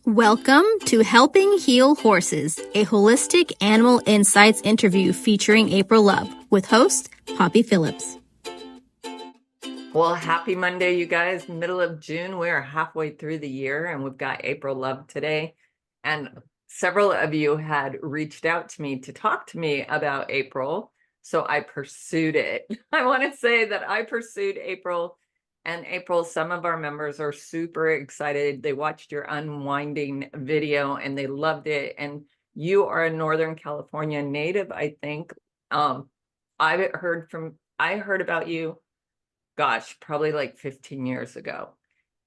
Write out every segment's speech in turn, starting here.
Welcome to Helping Heal Horses, a holistic animal insights interview featuring April Love with host Poppy Phillips. Well, happy Monday, you guys. Middle of June. We are halfway through the year and we've got April Love today. And several of you had reached out to me to talk to me about April. So I pursued it. I want to say that I pursued April. And April, some of our members are super excited. They watched your unwinding video and they loved it. And you are a Northern California native, I think. I heard about you, gosh, probably like 15 years ago.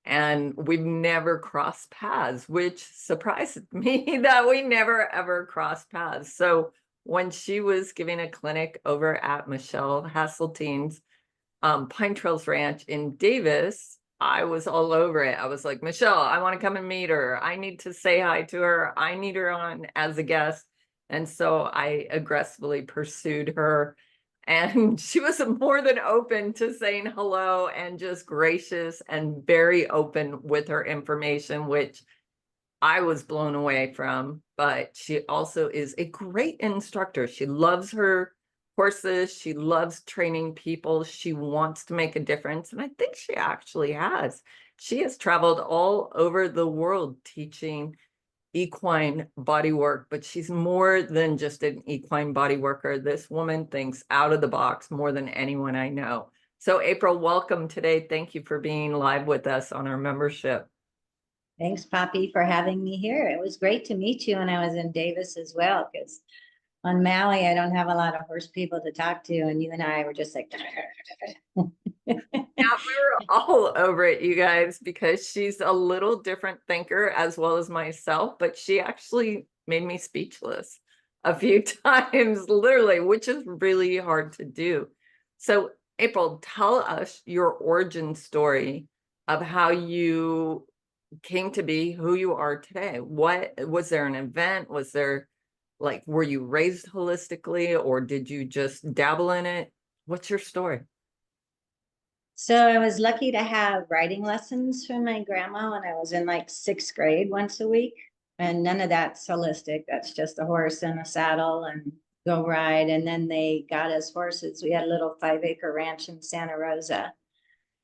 And we've never crossed paths, which surprised me that we never ever crossed paths. So when she was giving a clinic over at Michelle Hasseltine's Pine Trails Ranch in Davis, I was all over it. I was like, Michelle, I want to come and meet her. I need to say hi to her. I need her on as a guest. And so I aggressively pursued her. And she was more than open to saying hello and just gracious and very open with her information, which I was blown away from. But she also is a great instructor. She loves her horses. She loves training people. She wants to make a difference. And I think she actually has. She has traveled all over the world teaching equine body work, but she's more than just an equine body worker. This woman thinks out of the box more than anyone I know. So April, welcome today. Thank you for being live with us on our membership. Thanks, Poppy, for having me here. It was great to meet you when I was in Davis as well, because on Maui, I don't have a lot of horse people to talk to, and you and I were just like... Yeah, we were all over it, you guys, because she's a little different thinker as well as myself, but she actually made me speechless a few times, literally, which is really hard to do. So April, tell us your origin story of how you came to be who you are today. What was there an event? Was there, like, were you raised holistically or did you just dabble in it? What's your story? So I was lucky to have riding lessons from my grandma when I was in like 6th grade once a week. And none of that's holistic. That's just a horse and a saddle and go ride. And then they got us horses. We had a little 5-acre ranch in Santa Rosa.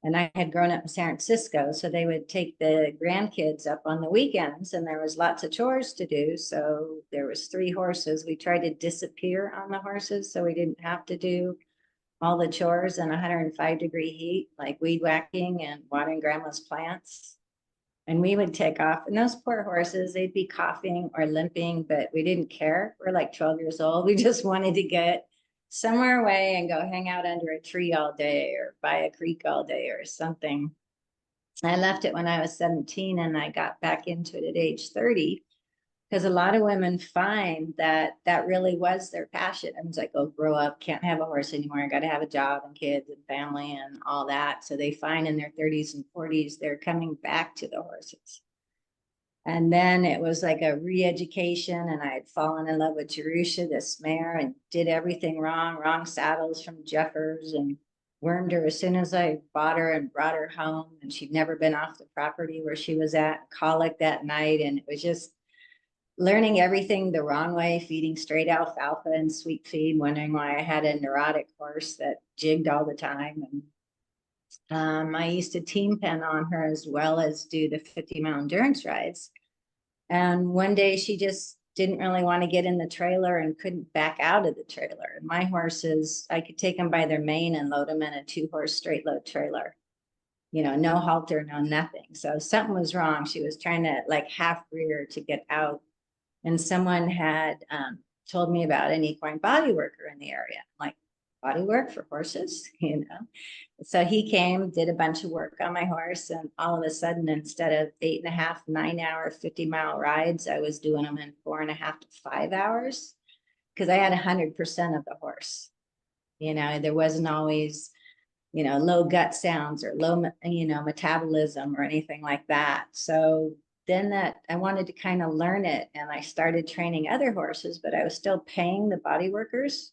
And I had grown up in San Francisco. So they would take the grandkids up on the weekends and there was lots of chores to do. So there was 3 horses. We tried to disappear on the horses so we didn't have to do all the chores in 105-degree heat, like weed whacking and watering grandma's plants. And we would take off. And those poor horses, they'd be coughing or limping, but we didn't care. We're like 12 years old. We just wanted to get somewhere away and go hang out under a tree all day or by a creek all day or something. I left it when I was 17 and I got back into it at age 30. Because a lot of women find that that really was their passion. And it's like, oh, grow up, can't have a horse anymore. I got to have a job and kids and family and all that. So they find in their 30s and 40s, they're coming back to the horses. And then it was like a re-education. And I had fallen in love with Jerusha, this mare, and did everything wrong saddles from Jeffers, and wormed her as soon as I bought her and brought her home. And she'd never been off the property where she was at, colic that night. And it was just learning everything the wrong way, feeding straight alfalfa and sweet feed, wondering why I had a neurotic horse that jigged all the time. And I used to team pen on her as well as do the 50-mile endurance rides. And one day she just didn't really want to get in the trailer and couldn't back out of the trailer. And my horses, I could take them by their mane and load them in a 2-horse straight load trailer. You know, no halter, no nothing. So something was wrong. She was trying to like half rear to get out. And someone had told me about an equine body worker in the area, like body work for horses, you know. So he came, did a bunch of work on my horse, and all of a sudden, instead of 8.5, 9-hour, 50-mile rides, I was doing them in 4.5 to 5 hours because I had 100% of the horse. You know, there wasn't always, you know, low gut sounds or low, you know, metabolism or anything like that. So then that I wanted to kind of learn it, and I started training other horses, but I was still paying the body workers.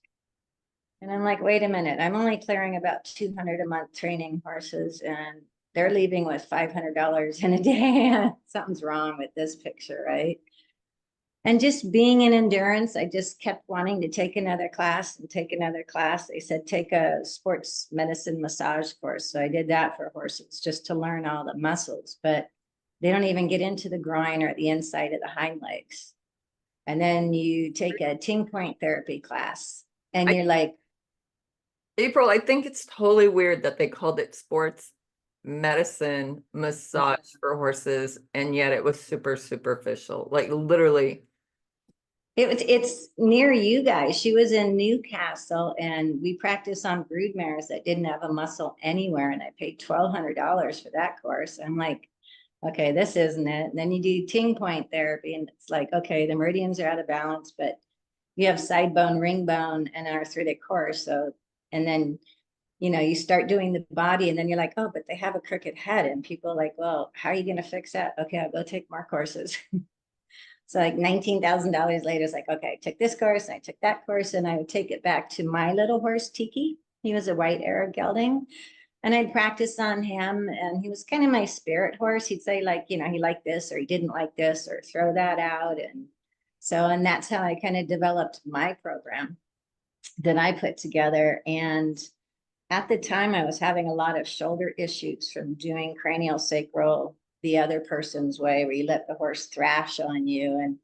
And I'm like, wait a minute, I'm only clearing about $200 a month training horses, and they're leaving with $500 in a day. Something's wrong with this picture, right? And just being in endurance, I just kept wanting to take another class and take another class. They said, take a sports medicine massage course. So I did that for horses just to learn all the muscles, but they don't even get into the groin or the inside of the hind legs. And then you take a ting point therapy class and you're like, April, I think it's totally weird that they called it sports medicine massage for horses, and yet it was super superficial. Like literally. It's near you guys. She was in Newcastle and we practiced on broodmares that didn't have a muscle anywhere. And I paid $1,200 for that course. I'm like, okay, this isn't it. And then you do ting point therapy and it's like, okay, the meridians are out of balance, but you have side bone, ring bone, and arthritic horse. So, and then, you know, you start doing the body and then you're like, oh, but they have a crooked head. And people are like, well, how are you going to fix that? Okay, I'll go take more courses. So like $19,000 later, it's like, okay, I took this course, I took that course, and I would take it back to my little horse, Tiki. He was a white Arab gelding. And I'd practice on him, and he was kind of my spirit horse. He'd say, like, you know, he liked this, or he didn't like this, or throw that out. And so, and that's how I kind of developed my program that I put together. And at the time, I was having a lot of shoulder issues from doing cranial sacral the other person's way, where you let the horse thrash on you. And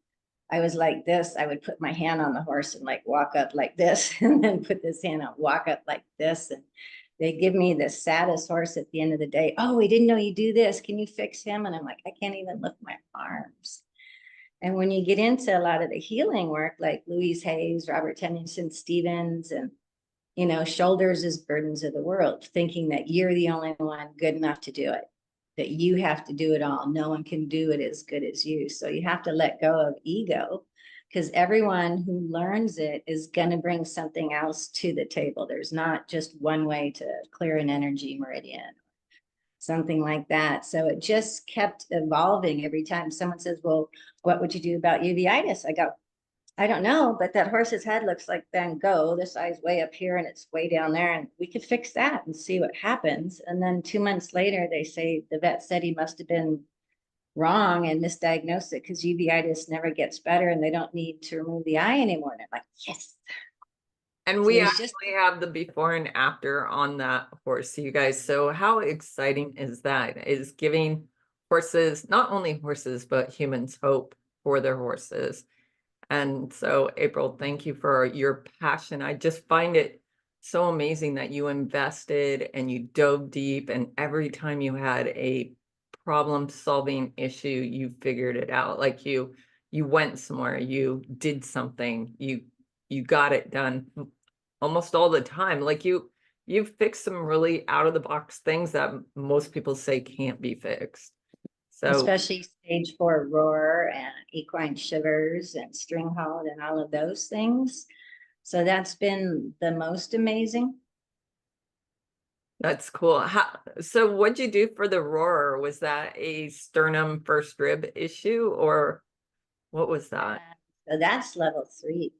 I was like this. I would put my hand on the horse and like walk up like this, and then put this hand out, walk up like this. And they give me the saddest horse at the end of the day. Oh, we didn't know you do this. Can you fix him? And I'm like, I can't even lift my arms. And when you get into a lot of the healing work, like Louise Hayes, Robert Tennyson Stevens, and, you know, shoulders as burdens of the world, thinking that you're the only one good enough to do it, that you have to do it all. No one can do it as good as you. So you have to let go of ego, because everyone who learns it is going to bring something else to the table. There's not just one way to clear an energy meridian, something like that. So it just kept evolving. Every time someone says, well, what would you do about uveitis? I go, I don't know, but that horse's head looks like Van Gogh. This eye's way up here and it's way down there, and we could fix that and see what happens. And then 2 months later, they say the vet said he must have been wrong and misdiagnosed it, because uveitis never gets better and they don't need to remove the eye anymore. And I'm like, yes. And we actually have the before and after on that horse, you guys. So how exciting is that? Is giving horses, not only horses, but humans, hope for their horses. And so, April, thank you for your passion. I just find it so amazing that you invested and you dove deep, and every time you had a problem-solving issue, you figured it out. Like you went somewhere, you did something, you got it done almost all the time. Like you've fixed some really out-of-the-box things that most people say can't be fixed. So, especially stage 4 roar and equine shivers and string hold and all of those things. So that's been the most amazing. That's cool. So what'd you do for the roar? Was that a sternum first rib issue, or what was that? So that's level 3.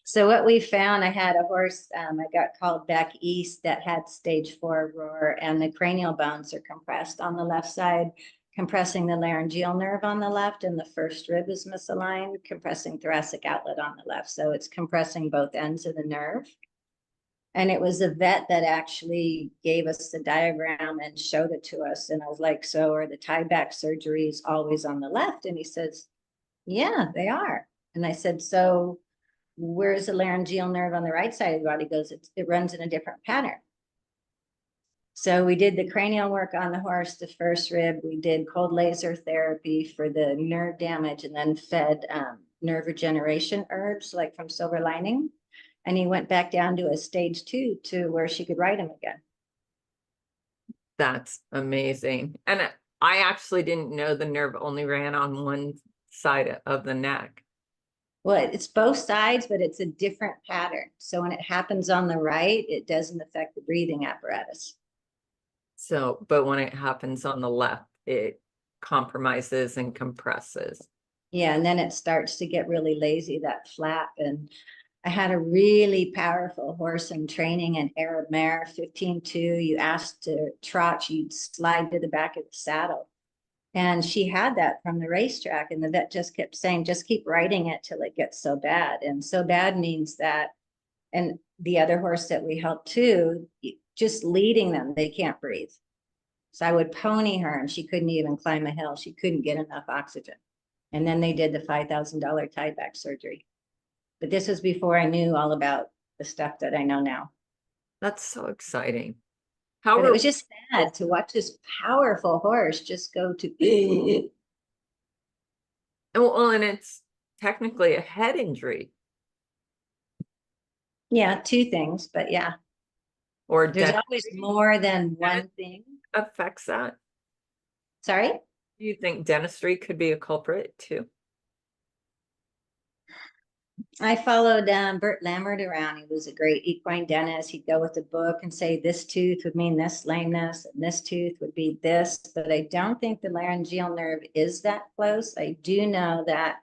So what we found, I had a horse, I got called back east that had stage 4 roar, and the cranial bones are compressed on the left side, compressing the laryngeal nerve on the left, and the first rib is misaligned, compressing thoracic outlet on the left. So it's compressing both ends of the nerve. And it was a vet that actually gave us the diagram and showed it to us. And I was like, so are the tie back surgeries always on the left? And he says, yeah, they are. And I said, so where's the laryngeal nerve on the right side of the body? He goes, it runs in a different pattern. So we did the cranial work on the horse, the first rib. We did cold laser therapy for the nerve damage, and then fed nerve regeneration herbs like from Silver Lining. And he went back down to a stage 2 to where she could ride him again. That's amazing. And I actually didn't know the nerve only ran on one side of the neck. Well, it's both sides, but it's a different pattern. So when it happens on the right, it doesn't affect the breathing apparatus. So, but when it happens on the left, it compromises and compresses. Yeah, and then it starts to get really lazy, that flap. And I had a really powerful horse in training, an Arab mare, 15-2. You asked to trot, you'd slide to the back of the saddle. And she had that from the racetrack. And the vet just kept saying, just keep riding it till it gets so bad. And so bad means that, and the other horse that we helped too, just leading them, they can't breathe. So I would pony her and she couldn't even climb a hill. She couldn't get enough oxygen. And then they did the $5,000 tie back surgery. But this was before I knew all about the stuff that I know now. That's so exciting. But it was just sad to watch this powerful horse just go to. Well, and it's technically a head injury. Yeah, two things, but yeah. Or there's always more than one thing affects that. Sorry? Do you think dentistry could be a culprit too? I followed Bert Lammert around. He was a great equine dentist. He'd go with the book and say this tooth would mean this lameness and this tooth would be this, but I don't think the laryngeal nerve is that close. I do know that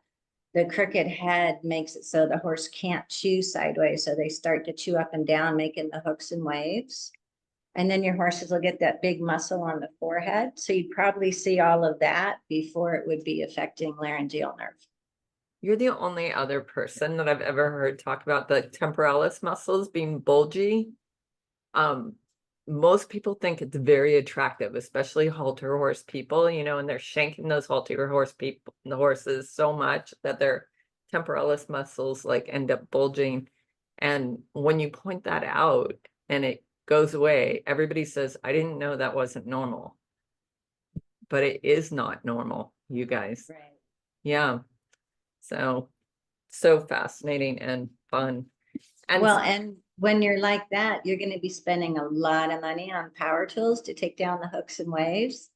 the crooked head makes it so the horse can't chew sideways, so they start to chew up and down, making the hooks and waves. And then your horses will get that big muscle on the forehead. So you'd probably see all of that before it would be affecting laryngeal nerve. You're the only other person that I've ever heard talk about the temporalis muscles being bulgy. Most people think it's very attractive, especially halter horse people, you know, and they're shanking those halter horse people, the horses so much that their temporalis muscles like end up bulging. And when you point that out and it goes away, everybody says, I didn't know that wasn't normal. But it is not normal, you guys. Right. Yeah. So fascinating and fun. And well, and when you're like that, you're going to be spending a lot of money on power tools to take down the hooks and waves.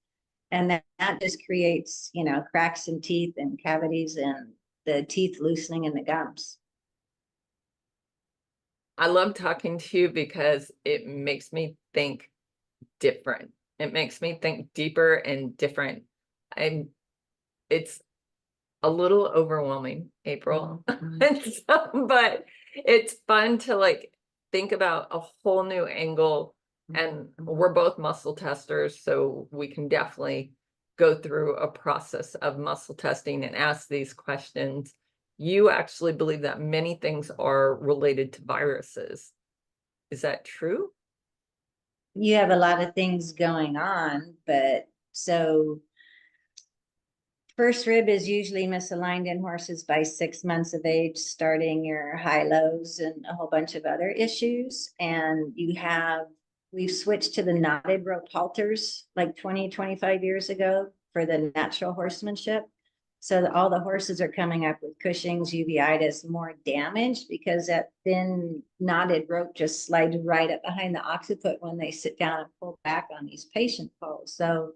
And that just creates, you know, cracks in teeth and cavities and the teeth loosening in the gums. I love talking to you because it makes me think different. It makes me think deeper and different. It's a little overwhelming, April. But it's fun to like think about a whole new angle. And we're both muscle testers, so we can definitely go through a process of muscle testing and ask these questions. You actually believe that many things are related to viruses. Is that true? You have a lot of things going on, but so first rib is usually misaligned in horses by 6 months of age, starting your high lows and a whole bunch of other issues. And we've switched to the knotted rope halters like 20, 25 years ago for the natural horsemanship. So that all the horses are coming up with Cushing's, uveitis, more damage because that thin knotted rope just slides right up behind the occiput when they sit down and pull back on these patient poles. So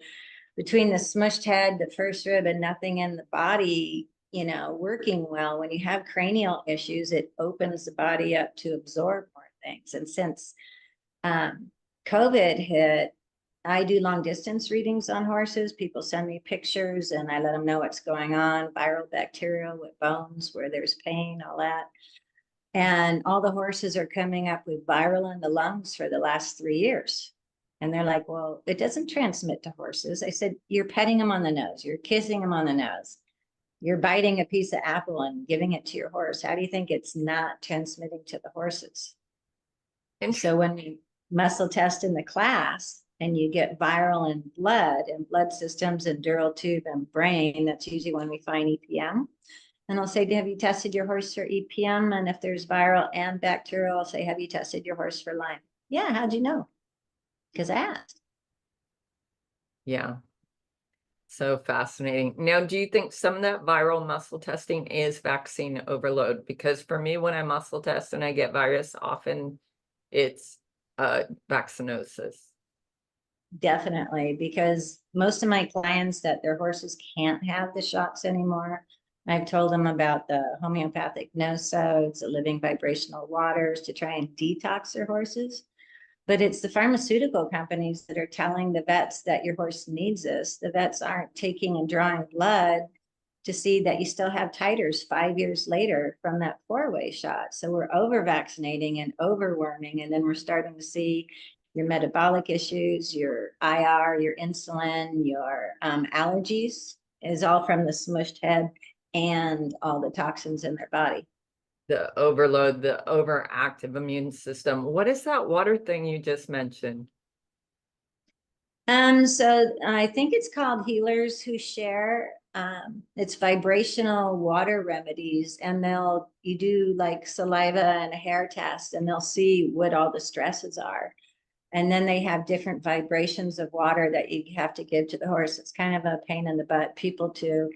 between the smushed head, the first rib, and nothing in the body, you know, working well, when you have cranial issues, it opens the body up to absorb more things. And since COVID hit, I do long distance readings on horses. People send me pictures and I let them know what's going on, viral, bacterial, with bones, where there's pain, all that. And all the horses are coming up with viral in the lungs for the last 3 years. And they're like, well, it doesn't transmit to horses. I said, you're petting them on the nose. You're kissing them on the nose. You're biting a piece of apple and giving it to your horse. How do you think it's not transmitting to the horses? And so when we muscle test in the class and you get viral in blood systems and dural tube and brain, that's usually when we find EPM. And I'll say, have you tested your horse for EPM? And if there's viral and bacterial, I'll say, have you tested your horse for Lyme? Yeah, how'd you know? Because I asked. Yeah. So fascinating. Now, do you think some of that viral muscle testing is vaccine overload? Because for me, when I muscle test and I get virus, often it's vaccinosis. Definitely, because most of my clients that their horses can't have the shots anymore, I've told them about the homeopathic nosodes, the living vibrational waters to try and detox their horses. But it's the pharmaceutical companies that are telling the vets that your horse needs this. The vets aren't taking and drawing blood to see that you still have titers 5 years later from that 4-way shot. So we're over vaccinating and overworming, and then we're starting to see your metabolic issues, your IR, your insulin, your allergies is all from the smushed head and all the toxins in their body. The overload, the overactive immune system. What is that water thing you just mentioned? So I think it's called Healers Who Share. It's vibrational water remedies, and you do like saliva and a hair test, and they'll see what all the stresses are. And then they have different vibrations of water that you have to give to the horse. It's kind of a pain in the butt. People to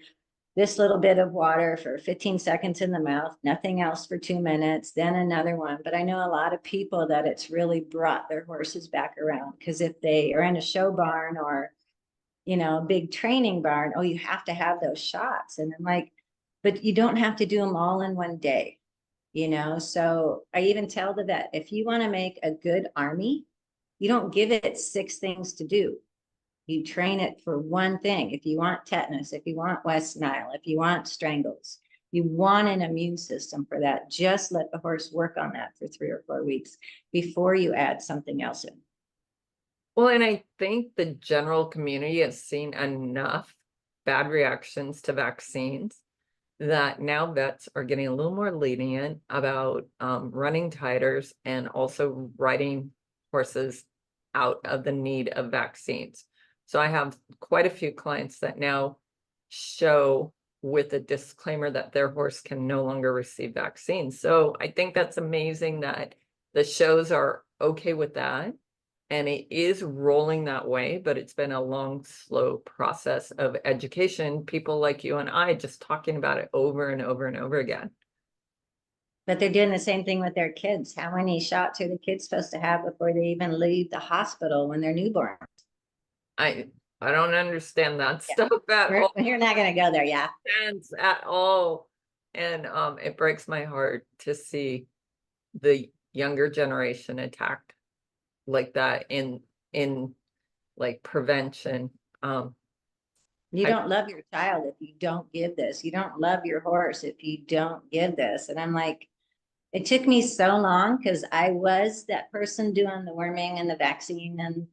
this little bit of water for 15 seconds in the mouth, nothing else for 2 minutes, then another one. But I know a lot of people that it's really brought their horses back around, because if they are in a show barn or, a big training barn, oh, you have to have those shots. And I'm like, but you don't have to do them all in one day, So I even tell the vet, if you want to make a good army, you don't give it 6 things to do. You train it for one thing. If you want tetanus, if you want West Nile, if you want strangles, you want an immune system for that. Just let the horse work on that for 3 or 4 weeks before you add something else in. Well, and I think the general community has seen enough bad reactions to vaccines that now vets are getting a little more lenient about running titers and also writing horses out of the need of vaccines. So I have quite a few clients that now show with a disclaimer that their horse can no longer receive vaccines. So I think that's amazing that the shows are okay with that. And it is rolling that way, but it's been a long, slow process of education. People like you and I just talking about it over and over and over again. But they're doing the same thing with their kids. How many shots are the kids supposed to have before they even leave the hospital when they're newborn? I don't understand that stuff at all. You're not going to go there, yeah. Sense at all. And it breaks my heart to see the younger generation attacked like that in like prevention. You don't love your child if you don't give this. You don't love your horse if you don't give this. And I'm like, it took me so long, because I was that person doing the worming and the vaccine, and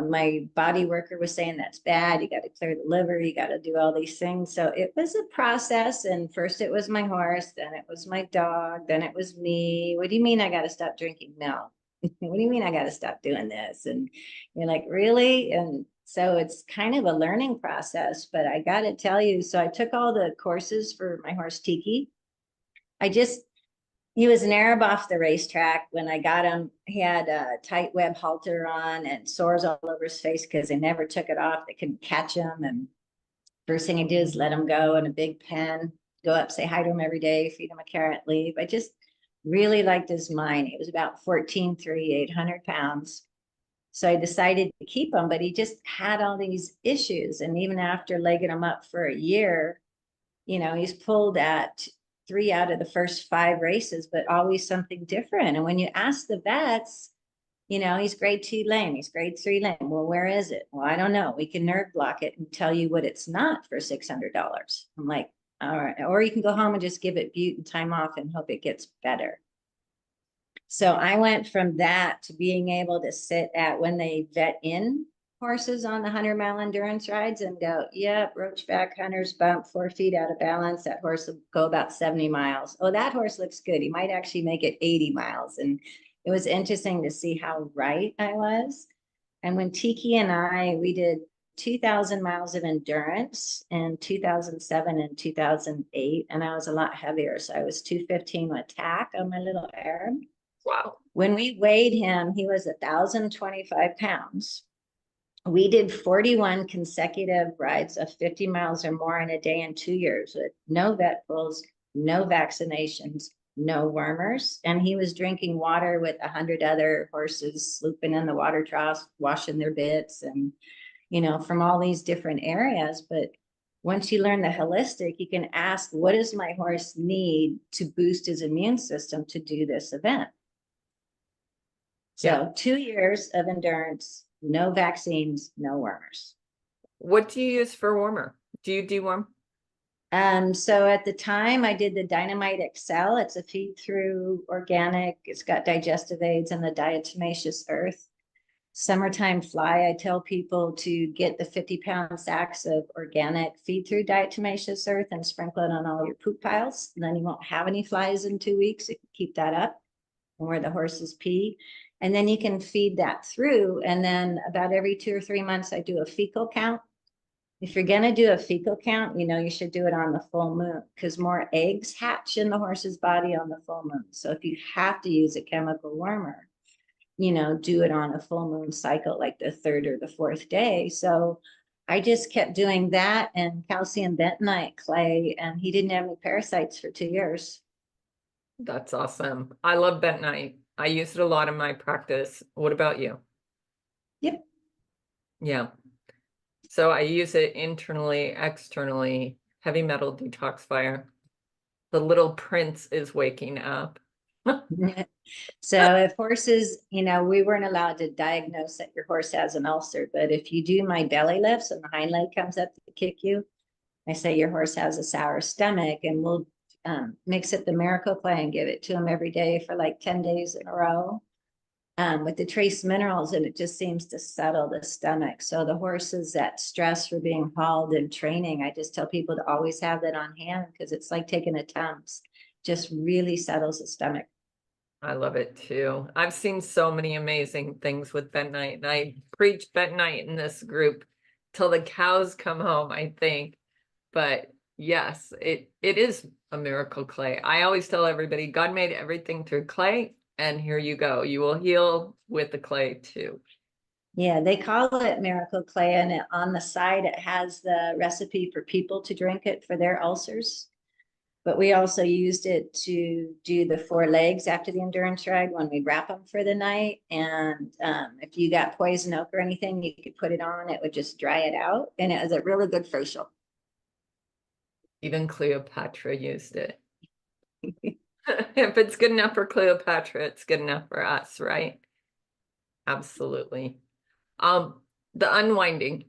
my body worker was saying that's bad, you got to clear the liver, you got to do all these things. So it was a process, and first it was my horse, then it was my dog, then it was me. What do you mean I got to stop drinking milk? What do you mean I got to stop doing this? And you're like, really? And so it's kind of a learning process. But I got to tell you, so I took all the courses for my horse Tiki. He was an Arab off the racetrack. When I got him, he had a tight web halter on and sores all over his face because they never took it off. They couldn't catch him. And first thing I did is let him go in a big pen, go up, say hi to him every day, feed him a carrot, leave. I just really liked his mind. He was about 14'3", 800 pounds. So I decided to keep him, but he just had all these issues. And even after legging him up for a year, he's pulled at 3 out of the first 5 races, but always something different. And when you ask the vets, he's grade 2 lame, he's grade 3 lame. Well, where is it? Well, I don't know. We can nerve block it and tell you what it's not for $600. I'm like, all right. Or you can go home and just give it bute and time off and hope it gets better. So I went from that to being able to sit at when they vet in horses on the 100-mile endurance rides and go, yep, roachback, hunter's bump, 4 feet out of balance. That horse will go about 70 miles. Oh, that horse looks good. He might actually make it 80 miles. And it was interesting to see how right I was. And when Tiki and we did 2,000 miles of endurance in 2007 and 2008, and I was a lot heavier. So I was 215 with tack on my little Arab. Wow. When we weighed him, he was 1,025 pounds. We did 41 consecutive rides of 50 miles or more in a day in 2 years with no vet pulls, no vaccinations, no wormers. And he was drinking water with 100 other horses, slooping in the water troughs, washing their bits, and, from all these different areas. But once you learn the holistic, you can ask, what does my horse need to boost his immune system to do this event? So 2 years of endurance, no vaccines, no wormers. What do you use for warmer? Do you deworm? So at the time I did the Dynamite Excel. It's a feed through organic. It's got digestive aids and the diatomaceous earth. Summertime fly, I tell people to get the 50-pound sacks of organic feed through diatomaceous earth and sprinkle it on all your poop piles. And then you won't have any flies in 2 weeks. You can keep that up where the horses pee. And then you can feed that through. And then about every 2 or 3 months, I do a fecal count. If you're going to do a fecal count, you should do it on the full moon because more eggs hatch in the horse's body on the full moon. So if you have to use a chemical wormer, do it on a full moon cycle, like the 3rd or the 4th day. So I just kept doing that and calcium bentonite clay, and he didn't have any parasites for 2 years. That's awesome. I love bentonite. I use it a lot in my practice. What about you? Yep. Yeah. So I use it internally, externally, heavy metal detoxifier. The little prince is waking up. So if horses, we weren't allowed to diagnose that your horse has an ulcer, but if you do my belly lifts and the hind leg comes up to kick you, I say your horse has a sour stomach, and we'll mix it the miracle clay and give it to him every day for like 10 days in a row with the trace minerals, and it just seems to settle the stomach. So the horses that stress for being hauled in training, I just tell people to always have that on hand because it's like taking a Tums, just really settles the stomach. I love it too. I've seen so many amazing things with bentonite, and I preach bentonite in this group till the cows come home, I think. But yes, it is a miracle clay. I always tell everybody, God made everything through clay, and here you go. You will heal with the clay too. Yeah, they call it miracle clay, and on the side it has the recipe for people to drink it for their ulcers. But we also used it to do the 4 legs after the endurance ride when we wrap them for the night. And if you got poison oak or anything, you could put it on. It would just dry it out. And it was a really good facial. Even Cleopatra used it. If it's good enough for Cleopatra, it's good enough for us, right? Absolutely. The unwinding,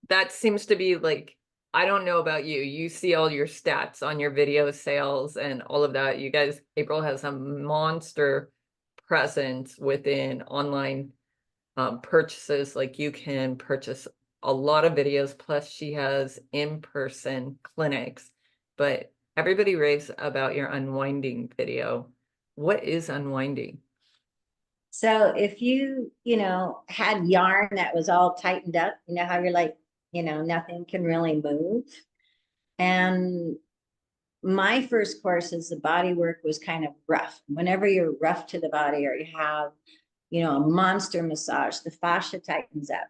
that seems to be like, I don't know about you. You see all your stats on your video sales and all of that. You guys, April has a monster presence within online purchases. Like you can purchase a lot of videos, plus she has in-person clinics. But everybody raves about your unwinding video. What is unwinding? So if you, had yarn that was all tightened up, how you're like, nothing can really move. And my first courses, the bodywork was kind of rough. Whenever you're rough to the body or you have, a monster massage, the fascia tightens up.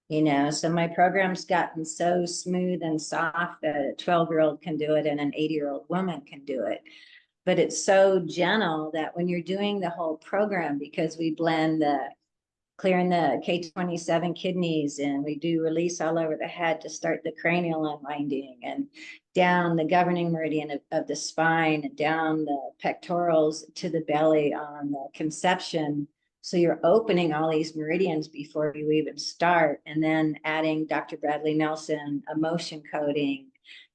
So my program's gotten so smooth and soft that a 12-year-old can do it and an 80-year-old woman can do it. But it's so gentle that when you're doing the whole program, because we blend the clearing the K27 kidneys, and we do release all over the head to start the cranial unwinding, and down the governing meridian of the spine, and down the pectorals to the belly on the conception. So you're opening all these meridians before you even start, and then adding Dr. Bradley Nelson, emotion coding,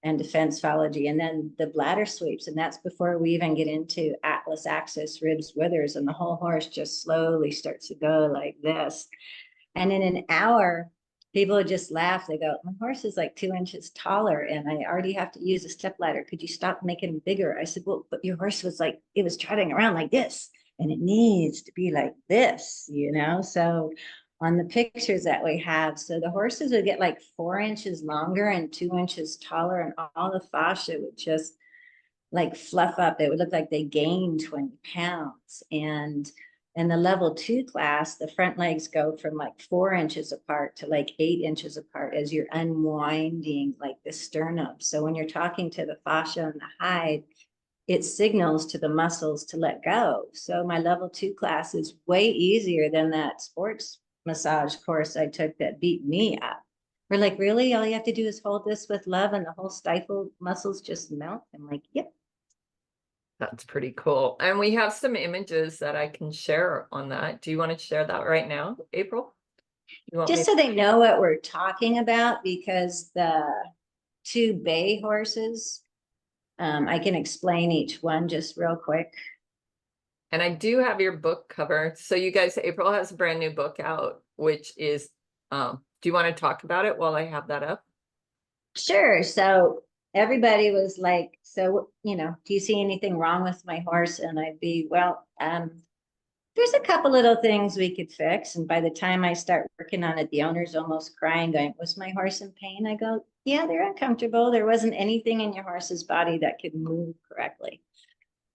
and defenseology, and then the bladder sweeps. And that's before we even get into atlas axis, ribs, withers, and the whole horse just slowly starts to go like this. And in an hour, people would just laugh. They go, my horse is like 2 inches taller and I already have to use a step ladder. Could you stop making him bigger? I said, well, but your horse was like, it was trotting around like this, and it needs to be like this, So on the pictures that we have, so the horses would get like 4 inches longer and 2 inches taller, and all the fascia would just like fluff up. It would look like they gained 20 pounds. And in the level 2 class, the front legs go from like 4 inches apart to like 8 inches apart as you're unwinding like the sternum. So when you're talking to the fascia and the hide, it signals to the muscles to let go. So my level 2 class is way easier than that sports massage course I took that beat me up. We're like, really? All you have to do is hold this with love and the whole stifled muscles just melt? I'm like, yep. That's pretty cool. And we have some images that I can share on that. Do you want to share that right now, April? Just so they know what we're talking about, because 2 bay horses. I can explain each one just real quick. And I do have your book cover. So you guys, April has a brand new book out, which is, do you want to talk about it while I have that up? Sure. So everybody was like, so, do you see anything wrong with my horse? And I'd be, well, there's a couple little things we could fix. And by the time I start working on it, the owner's almost crying, going, was my horse in pain? I go, yeah, they're uncomfortable. There wasn't anything in your horse's body that could move correctly.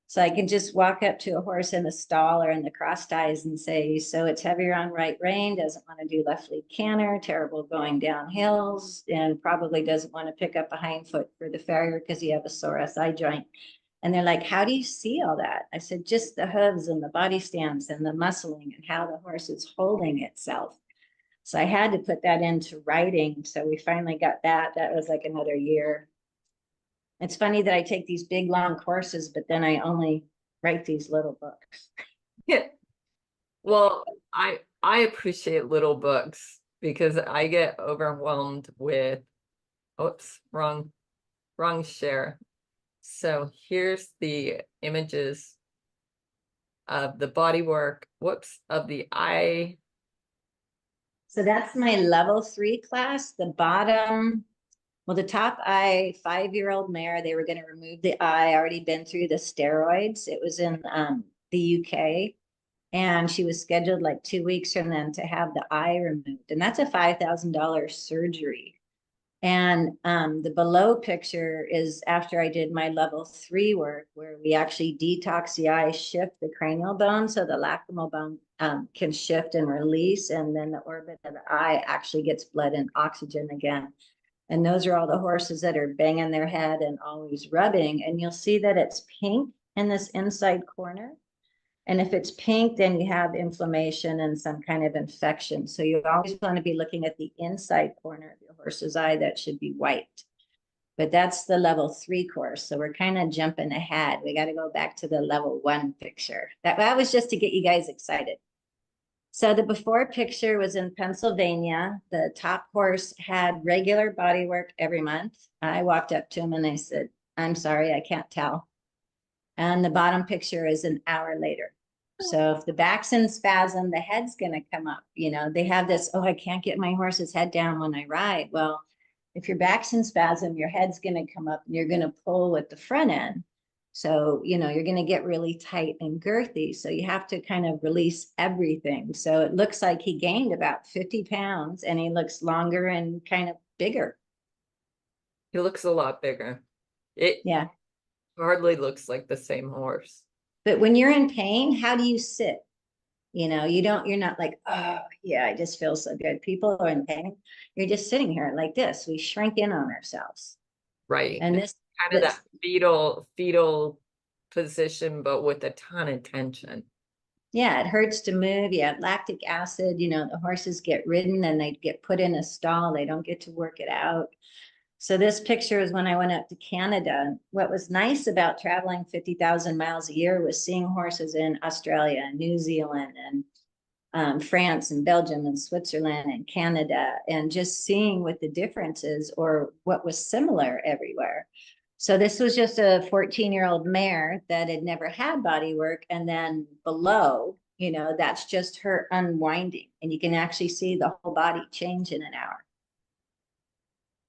So I can just walk up to a horse in the stall or in the cross ties and say, so it's heavier on right rein, doesn't want to do left lead canter, terrible going down hills, and probably doesn't want to pick up a hind foot for the farrier because you have a sore SI joint. And they're like, how do you see all that? I said, just the hooves and the body stance and the muscling and how the horse is holding itself. So I had to put that into writing. So we finally got that. That was like another year. It's funny that I take these big, long courses, but then I only write these little books. Yeah. Well, I appreciate little books because I get overwhelmed with, oops, wrong share. So here's the images of the bodywork, whoops, of the eye. So that's my level 3 class. The bottom, well, the top eye, 5-year-old mare, they were going to remove the eye, already been through the steroids. It was in the UK. And she was scheduled like 2 weeks from then to have the eye removed. And that's a $5,000 surgery. And the below picture is after I did my level 3 work, where we actually detox the eye, shift the cranial bone so the lacrimal bone can shift and release. And then the orbit of the eye actually gets blood and oxygen again. And those are all the horses that are banging their head and always rubbing. And you'll see that it's pink in this inside corner. And if it's pink, then you have inflammation and some kind of infection. So you always want to be looking at the inside corner of your horse's eye. That should be white. But that's the level 3 course. So we're kind of jumping ahead. We got to go back to the level 1 picture. That was just to get you guys excited. So the before picture was in Pennsylvania. The top horse had regular body work every month. I walked up to him and I said, I'm sorry, I can't tell. And the bottom picture is an hour later. So if the back's in spasm, the head's going to come up. They have this, oh, I can't get my horse's head down when I ride. Well, if your back's in spasm, your head's going to come up and you're going to pull with the front end. So, you're going to get really tight and girthy. So you have to kind of release everything. So it looks like he gained about 50 pounds and he looks longer and kind of bigger. He looks a lot bigger. Yeah. Hardly looks like the same horse. But when you're in pain, how do you sit? You're not like, oh yeah, I just feel so good. People are in pain. You're just sitting here like this. We shrink in on ourselves. Right. And this kind of that fetal position, but with a ton of tension. Yeah, it hurts to move. You have lactic acid, the horses get ridden and they get put in a stall. They don't get to work it out. So this picture is when I went up to Canada. What was nice about traveling 50,000 miles a year was seeing horses in Australia and New Zealand and France and Belgium and Switzerland and Canada, and just seeing what the difference is or what was similar everywhere. So this was just a 14-year-old mare that had never had body work. And then below, that's just her unwinding. And you can actually see the whole body change in an hour.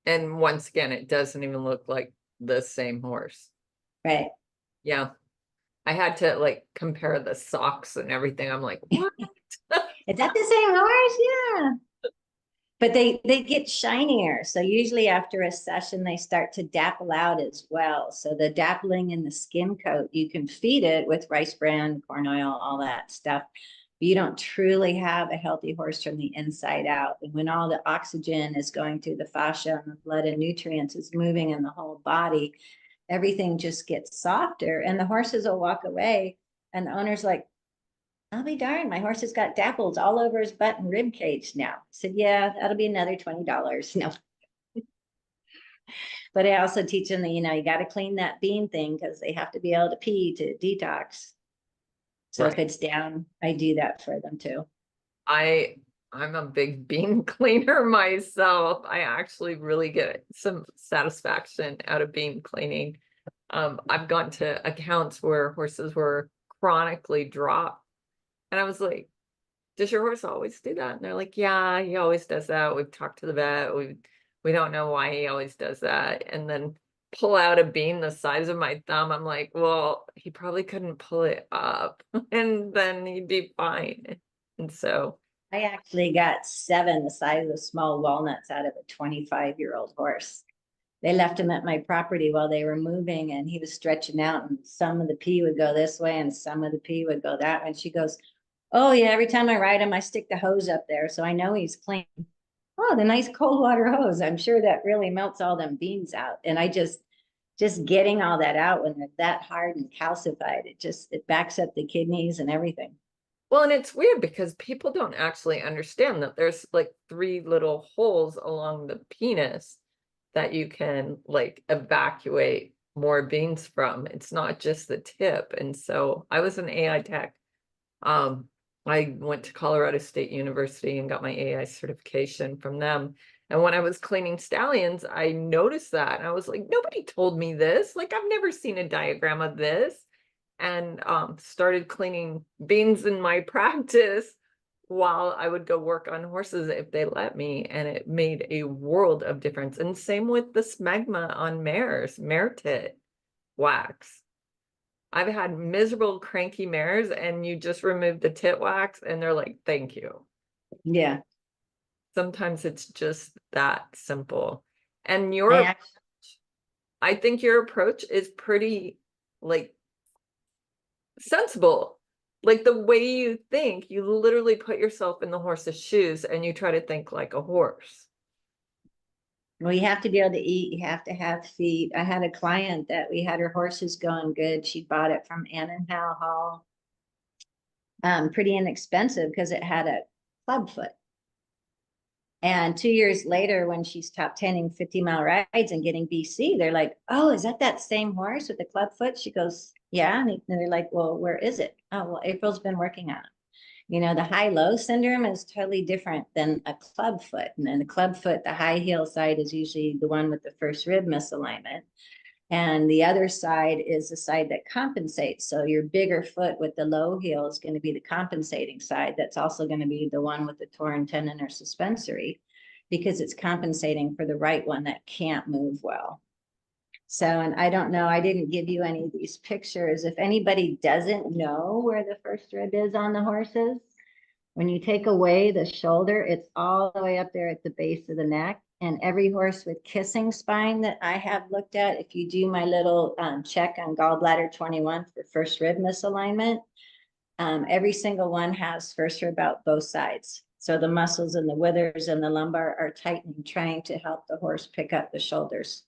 And once again, it doesn't even look like the same horse. Right. Yeah. I had to compare the socks and everything. I'm like, what? Is that the same horse? Yeah. But they get shinier. So usually after a session, they start to dapple out as well. So the dappling in the skin coat, you can feed it with rice bran, corn oil, all that stuff. But you don't truly have a healthy horse from the inside out. And when all the oxygen is going through the fascia and the blood and nutrients is moving in the whole body, everything just gets softer and the horses will walk away. And the owner's like, I'll be darned, my horse has got dapples all over his butt and rib cage now. I said, yeah, that'll be another $20. No. But I also teach them that, you got to clean that bean thing because they have to be able to pee to detox. So Right. if it's down, I do that for them too. I I'm a big bean cleaner myself. I actually really get some satisfaction out of bean cleaning. I've gone to accounts where horses were chronically dropped, and I was like, does your horse always do that? And they're like, yeah, he always does that. We've talked to the vet. We don't know why he always does that. And then pull out a bean the size of my thumb. I'm like, well, he probably couldn't pull it up and then he'd be fine. And so I actually got 7 the size of small walnuts out of a 25-year-old horse. They left him at my property while they were moving, and he was stretching out, and some of the pee would go this way and some of the pee would go that way. And she goes, oh yeah, every time I ride him, I stick the hose up there, so I know he's clean. Oh, the nice cold water hose. I'm sure that really melts all them beans out. And I just getting all that out when they're that hard and calcified, it backs up the kidneys and everything. well, and it's weird because people don't actually understand that there's like 3 little holes along the penis that you can like evacuate more beans from. It's not just the tip. And so I was an AI tech. I went to Colorado State University and got my AI certification from them. And when I was cleaning stallions, I noticed that. And I was like, nobody told me this. Like, I've never seen a diagram of this. And started cleaning beans in my practice while I would go work on horses if they let me. And it made a world of difference. And same with the smegma on mares, mare tit wax. I've had miserable, cranky mares, and you just remove the tit wax, and they're like, thank you. Yeah. Sometimes it's just that simple. And I think your approach is pretty, like, sensible. Like, the way you think, you literally put yourself in the horse's shoes, and you try to think like a horse. Well, you have to be able to eat. You have to have feet. I had a client that we had her horses going good. She bought it from Ann and Hal Hall. Pretty inexpensive because it had a club foot. And 2 years later, when she's top 10 50-mile rides and getting BC, they're like, oh, is that same horse with the club foot? She goes, yeah. And they're like, well, where is it? Oh, well, April's been working on it. You know, the high-low syndrome is totally different than a club foot. And then the club foot, the high heel side is usually the one with the first rib misalignment. And the other side is the side that compensates. So your bigger foot with the low heel is going to be the compensating side. That's also going to be the one with the torn tendon or suspensory, because it's compensating for the right one that can't move well. So, and I don't know, I didn't give you any of these pictures. If anybody doesn't know where the first rib is on the horses, when you take away the shoulder, it's all the way up there at the base of the neck. And every horse with kissing spine that I have looked at, if you do my little check on gallbladder 21 for first rib misalignment, every single one has first rib out both sides. So the muscles in the withers and the lumbar are tightening, trying to help the horse pick up the shoulders.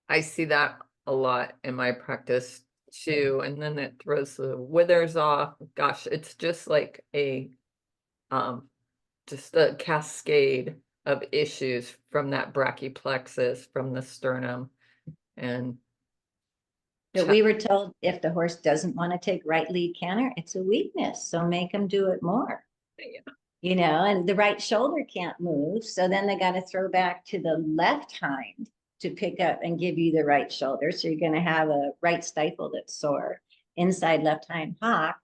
I see that a lot in my practice too. And then it throws the withers off. Gosh, it's just like just a cascade of issues from that brachioplexus, from the sternum. And But we were told if the horse doesn't want to take right lead canter, it's a weakness. So make them do it more. yeah. You know, and the right shoulder can't move. So then they got to throw back to the left hind to pick up and give you the right shoulder. So you're going to have a right stifle that's sore, inside left hind hock.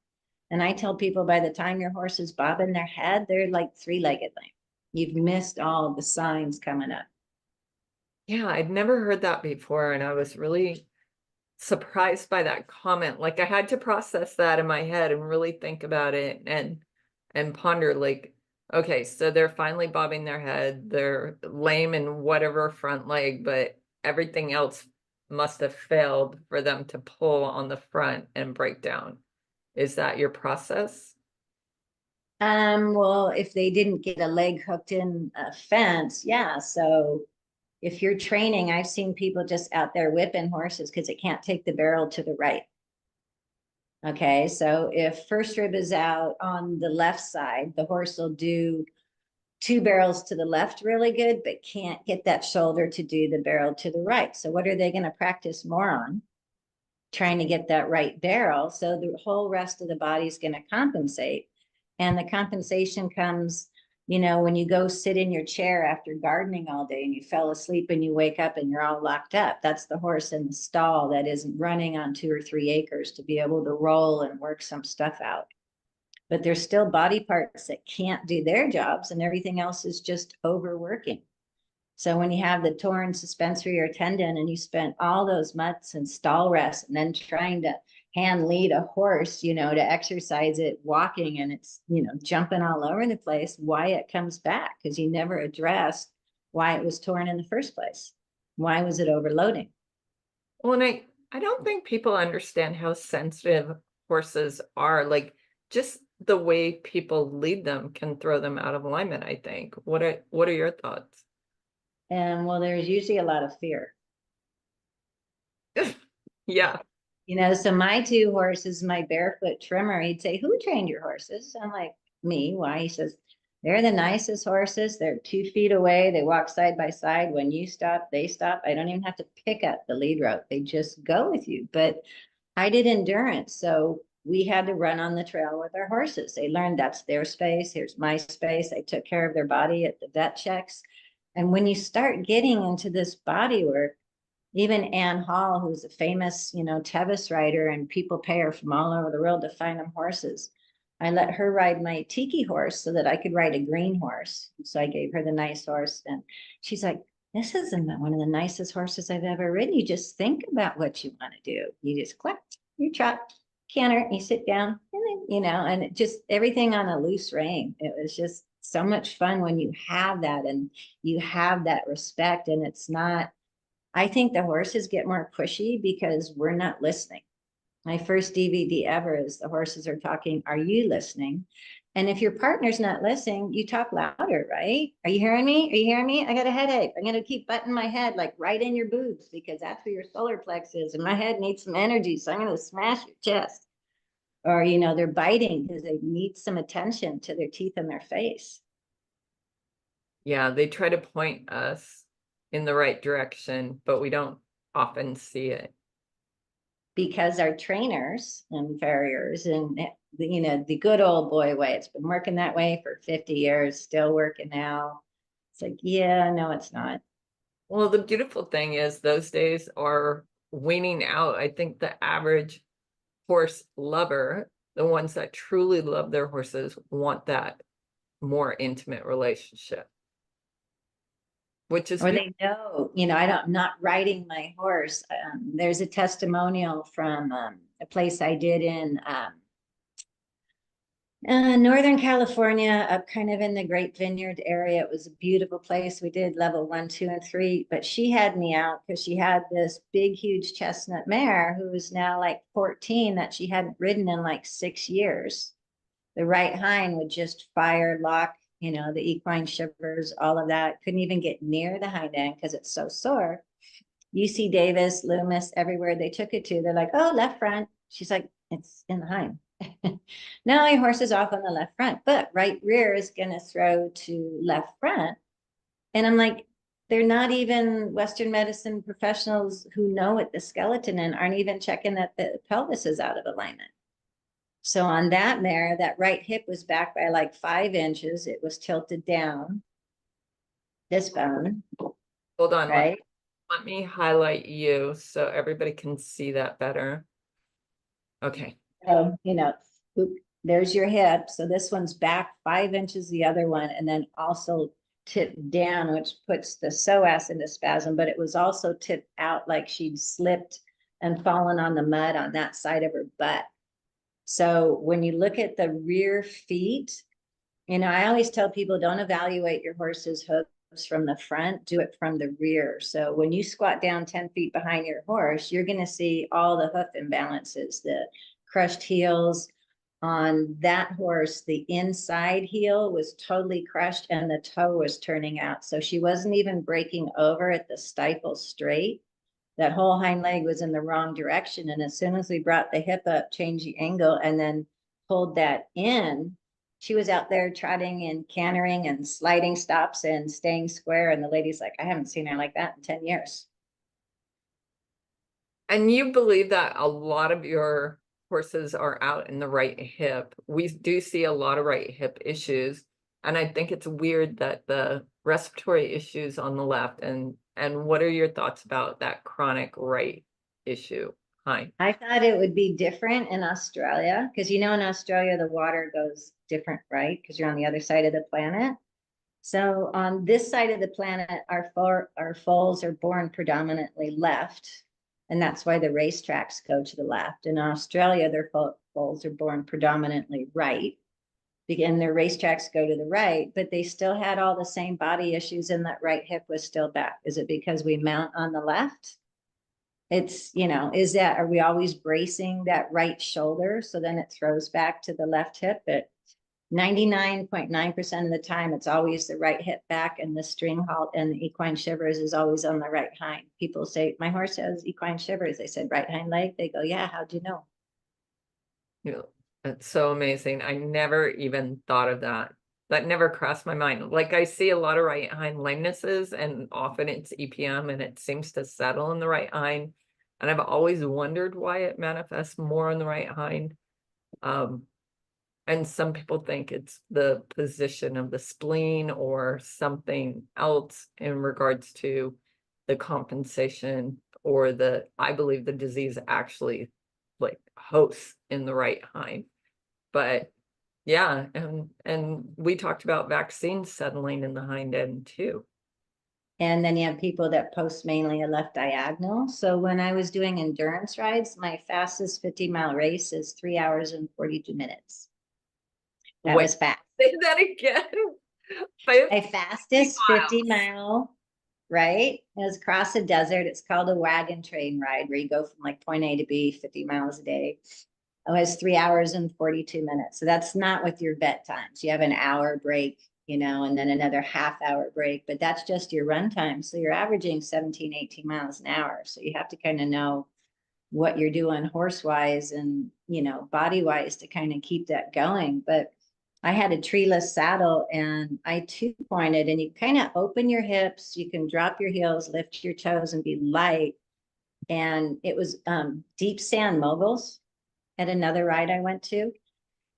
And I tell people by the time your horse is bobbing their head, they're like 3-legged lame. You've missed all of the signs coming up. Yeah, I'd never heard that before. And I was really surprised by that comment. Like, I had to process that in my head and really think about it and ponder, like, okay, so they're finally bobbing their head, they're lame in whatever front leg, but everything else must have failed for them to pull on the front and break down. Is that your process? Well, if they didn't get a leg hooked in a fence, yeah. So if you're training, I've seen people just out there whipping horses because it can't take the barrel to the right. Okay, so if first rib is out on the left side, the horse will do 2 barrels to the left really good, but can't get that shoulder to do the barrel to the right. So what are they going to practice more on? Trying to get that right barrel. So the whole rest of the body is going to compensate. And the compensation comes, you know, when you go sit in your chair after gardening all day and you fell asleep and you wake up and you're all locked up. That's the horse in the stall that isn't running on 2 or 3 acres to be able to roll and work some stuff out. But there's still body parts that can't do their jobs, and everything else is just overworking. So when you have the torn suspensory or tendon and you spent all those months in stall rest and then trying to hand lead a horse, you know, to exercise it walking, and it's, you know, jumping all over the place, why it comes back, because you never addressed why it was torn in the first place. Why was it overloading? Well, and I don't think people understand how sensitive horses are. Like, just the way people lead them can throw them out of alignment, I think. What are your thoughts? And well, there's usually a lot of fear. Yeah. You know, so my 2 horses, my barefoot trimmer, he'd say, "Who trained your horses?" I'm like, "Me." Why? He says, "They're the nicest horses. They're 2 feet away. They walk side by side. When you stop, they stop. I don't even have to pick up the lead rope. They just go with you." But I did endurance. So we had to run on the trail with our horses. They learned that's their space. Here's my space. I took care of their body at the vet checks. And when you start getting into this body work, even Ann Hall, who's a famous, you know, Tevis rider, and people pay her from all over the world to find them horses. I let her ride my tiki horse so that I could ride a green horse. So I gave her the nice horse, and she's like, "This isn't one of the nicest horses I've ever ridden. You just think about what you want to do. You just click, you trot, canter, you sit down, and then, you know, and it just everything on a loose rein. It was just so much fun when you have that and you have that respect, and it's not. I think the horses get more pushy because we're not listening. My first DVD ever is the horses are talking, "Are you listening?" And if your partner's not listening, you talk louder, right? "Are you hearing me? Are you hearing me? I got a headache. I'm going to keep butting my head like right in your boobs because that's where your solar plex is. And my head needs some energy. So I'm going to smash your chest." Or, you know, they're biting because they need some attention to their teeth and their face. Yeah, they try to point us in the right direction, but we don't often see it. Because our trainers and farriers and, you know, the good old boy way, it's been working that way for 50 years, still working now. It's like, yeah, no, it's not. Well, the beautiful thing is those days are waning out. I think the average horse lover, the ones that truly love their horses, want that more intimate relationship, which is Or they know, you know, I'm not riding my horse. There's a testimonial from a place I did in Northern California, up kind of in the Great Vineyard area. It was a beautiful place. We did level 1, 2, and 3, but she had me out because she had this big, huge chestnut mare who was now like 14 that she hadn't ridden in like 6 years. The right hind would just fire, lock, you know, the equine shivers, all of that. Couldn't even get near the hind end because it's so sore. UC Davis, Loomis, everywhere they took it to, they're like, "Oh, left front." She's like, "It's in the hind." Now your horse is off on the left front, but right rear is going to throw to left front. And I'm like, they're not even Western medicine professionals who know what the skeleton and aren't even checking that the pelvis is out of alignment. So on that mare, that right hip was back by like 5 inches. It was tilted down. This bone, hold on, right? let me highlight you so everybody can see that better. Okay. So, you know, there's your hip. So this one's back 5 inches, the other one, and then also tipped down, which puts the psoas into spasm, but it was also tipped out like she'd slipped and fallen on the mud on that side of her butt. So when you look at the rear feet, you know, I always tell people, don't evaluate your horse's hooves from the front, do it from the rear. So when you squat down 10 feet behind your horse, you're going to see all the hoof imbalances, the crushed heels. On that horse, the inside heel was totally crushed and the toe was turning out. So she wasn't even breaking over at the stifle straight. That whole hind leg was in the wrong direction. And as soon as we brought the hip up, changed the angle, and then pulled that in, she was out there trotting and cantering and sliding stops and staying square. And the lady's like, "I haven't seen her like that in 10 years. And you believe that a lot of your horses are out in the right hip, we do see a lot of right hip issues. And I think it's weird that the respiratory issues on the left, and what are your thoughts about that chronic right issue? Hi. I thought it would be different in Australia because, in Australia, the water goes different, right? Because you're on the other side of the planet. So on this side of the planet, our foals are born predominantly left. And that's why the racetracks go to the left. In Australia, their foals are born predominantly right. And their racetracks go to the right, but they still had all the same body issues and that right hip was still back. Is it because we mount on the left? It's, are we always bracing that right shoulder? So then it throws back to the left hip. But 99.9% of the time, it's always the right hip back, and the string halt and the equine shivers is always on the right hind. People say, my horse has equine shivers. They said, right hind leg. They go, yeah, how'd you know? Yeah, that's so amazing. I never even thought of that. That never crossed my mind. Like, I see a lot of right hind lamenesses, and often it's EPM, and it seems to settle in the right hind. And I've always wondered why it manifests more on the right hind. And some people think it's the position of the spleen or something else in regards to the compensation, or I believe the disease actually like hosts in the right hind. But yeah, and we talked about vaccines settling in the hind end too. And then you have people that post mainly a left diagonal. So when I was doing endurance rides, my fastest 50-mile race is 3 hours and 42 minutes. That Wait, was fast. say that again. My fastest 50-mile, right? It was across a desert. It's called a wagon train ride, where you go from like point A to B 50 miles a day. It was 3 hours and 42 minutes. So that's not with your vet times. You have an hour break, and then another half-hour break, but that's just your run time. So you're averaging 17, 18 miles an hour. So you have to kind of know what you're doing horse-wise and, body-wise to kind of keep that going. But I had a treeless saddle, and I two-pointed, and you kind of open your hips, you can drop your heels, lift your toes, and be light. And it was deep sand moguls at another ride I went to,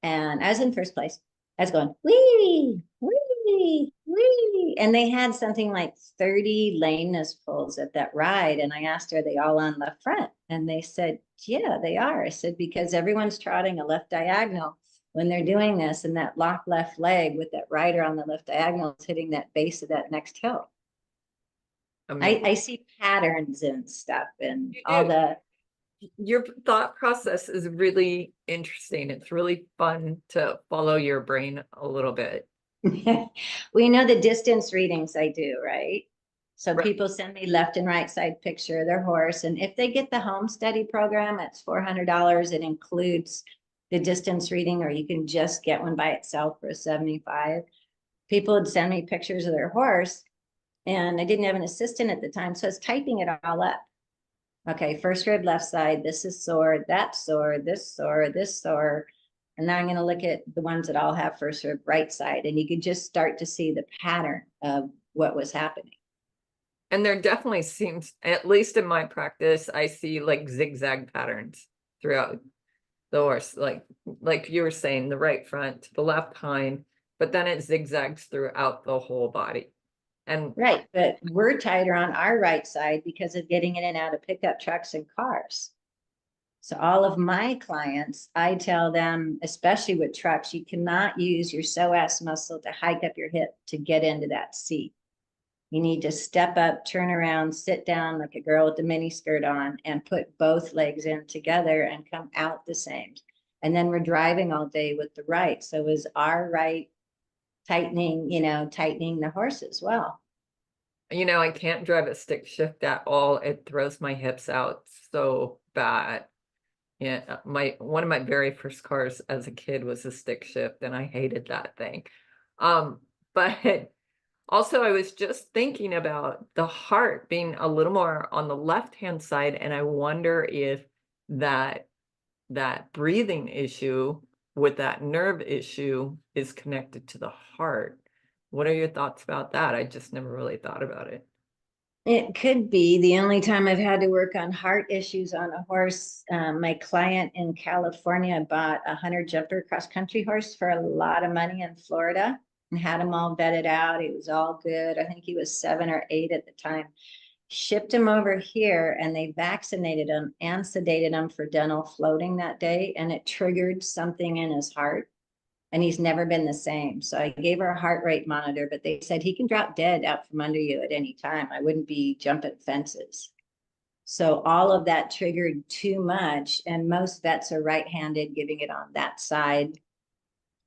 and I was in first place. I was going, wee, wee, wee. And they had something like 30 lameness pulls at that ride. And I asked, are they all on left front? And they said, yeah, they are. I said, because everyone's trotting a left diagonal when they're doing this, and that locked left leg with that rider on the left diagonal is hitting that base of that next hill. I see patterns and stuff and all the. Your thought process is really interesting. It's really fun to follow your brain a little bit. Well, the distance readings I do, right? So right. People send me left and right side picture of their horse. And if they get the home study program, it's $400. It includes the distance reading, or you can just get one by itself for $75. People would send me pictures of their horse, and I didn't have an assistant at the time, so I was typing it all up. Okay, first rib left side, this is sore, that's sore, this sore, this sore. And now I'm going to look at the ones that all have first rib right side, and you could just start to see the pattern of what was happening. And there definitely seems, at least in my practice, I see like zigzag patterns throughout the horse, like you were saying, the right front to the left hind, but then it zigzags throughout the whole body. And right, but we're tighter on our right side because of getting in and out of pickup trucks and cars. So all of my clients, I tell them, especially with trucks, you cannot use your psoas muscle to hike up your hip to get into that seat. You need to step up, turn around, sit down like a girl with the mini skirt on, and put both legs in together and come out the same. And then we're driving all day with the right. So is our right tightening the horse as well. I can't drive a stick shift at all. It throws my hips out so bad. Yeah, one of my very first cars as a kid was a stick shift, and I hated that thing. But also I was just thinking about the heart being a little more on the left-hand side, and I wonder if that breathing issue with that nerve issue is connected to the heart. What are your thoughts about that? I just never really thought about it. It could be. The only time I've had to work on heart issues on a horse, my client in California bought a hunter jumper cross country horse for a lot of money in Florida and had him all vetted out. He was all good. I think he was 7 or 8 at the time. Shipped him over here and they vaccinated him and sedated him for dental floating that day. And it triggered something in his heart. And he's never been the same. So I gave her a heart rate monitor, but they said he can drop dead out from under you at any time. I wouldn't be jumping fences. So all of that triggered too much. And most vets are right-handed, giving it on that side.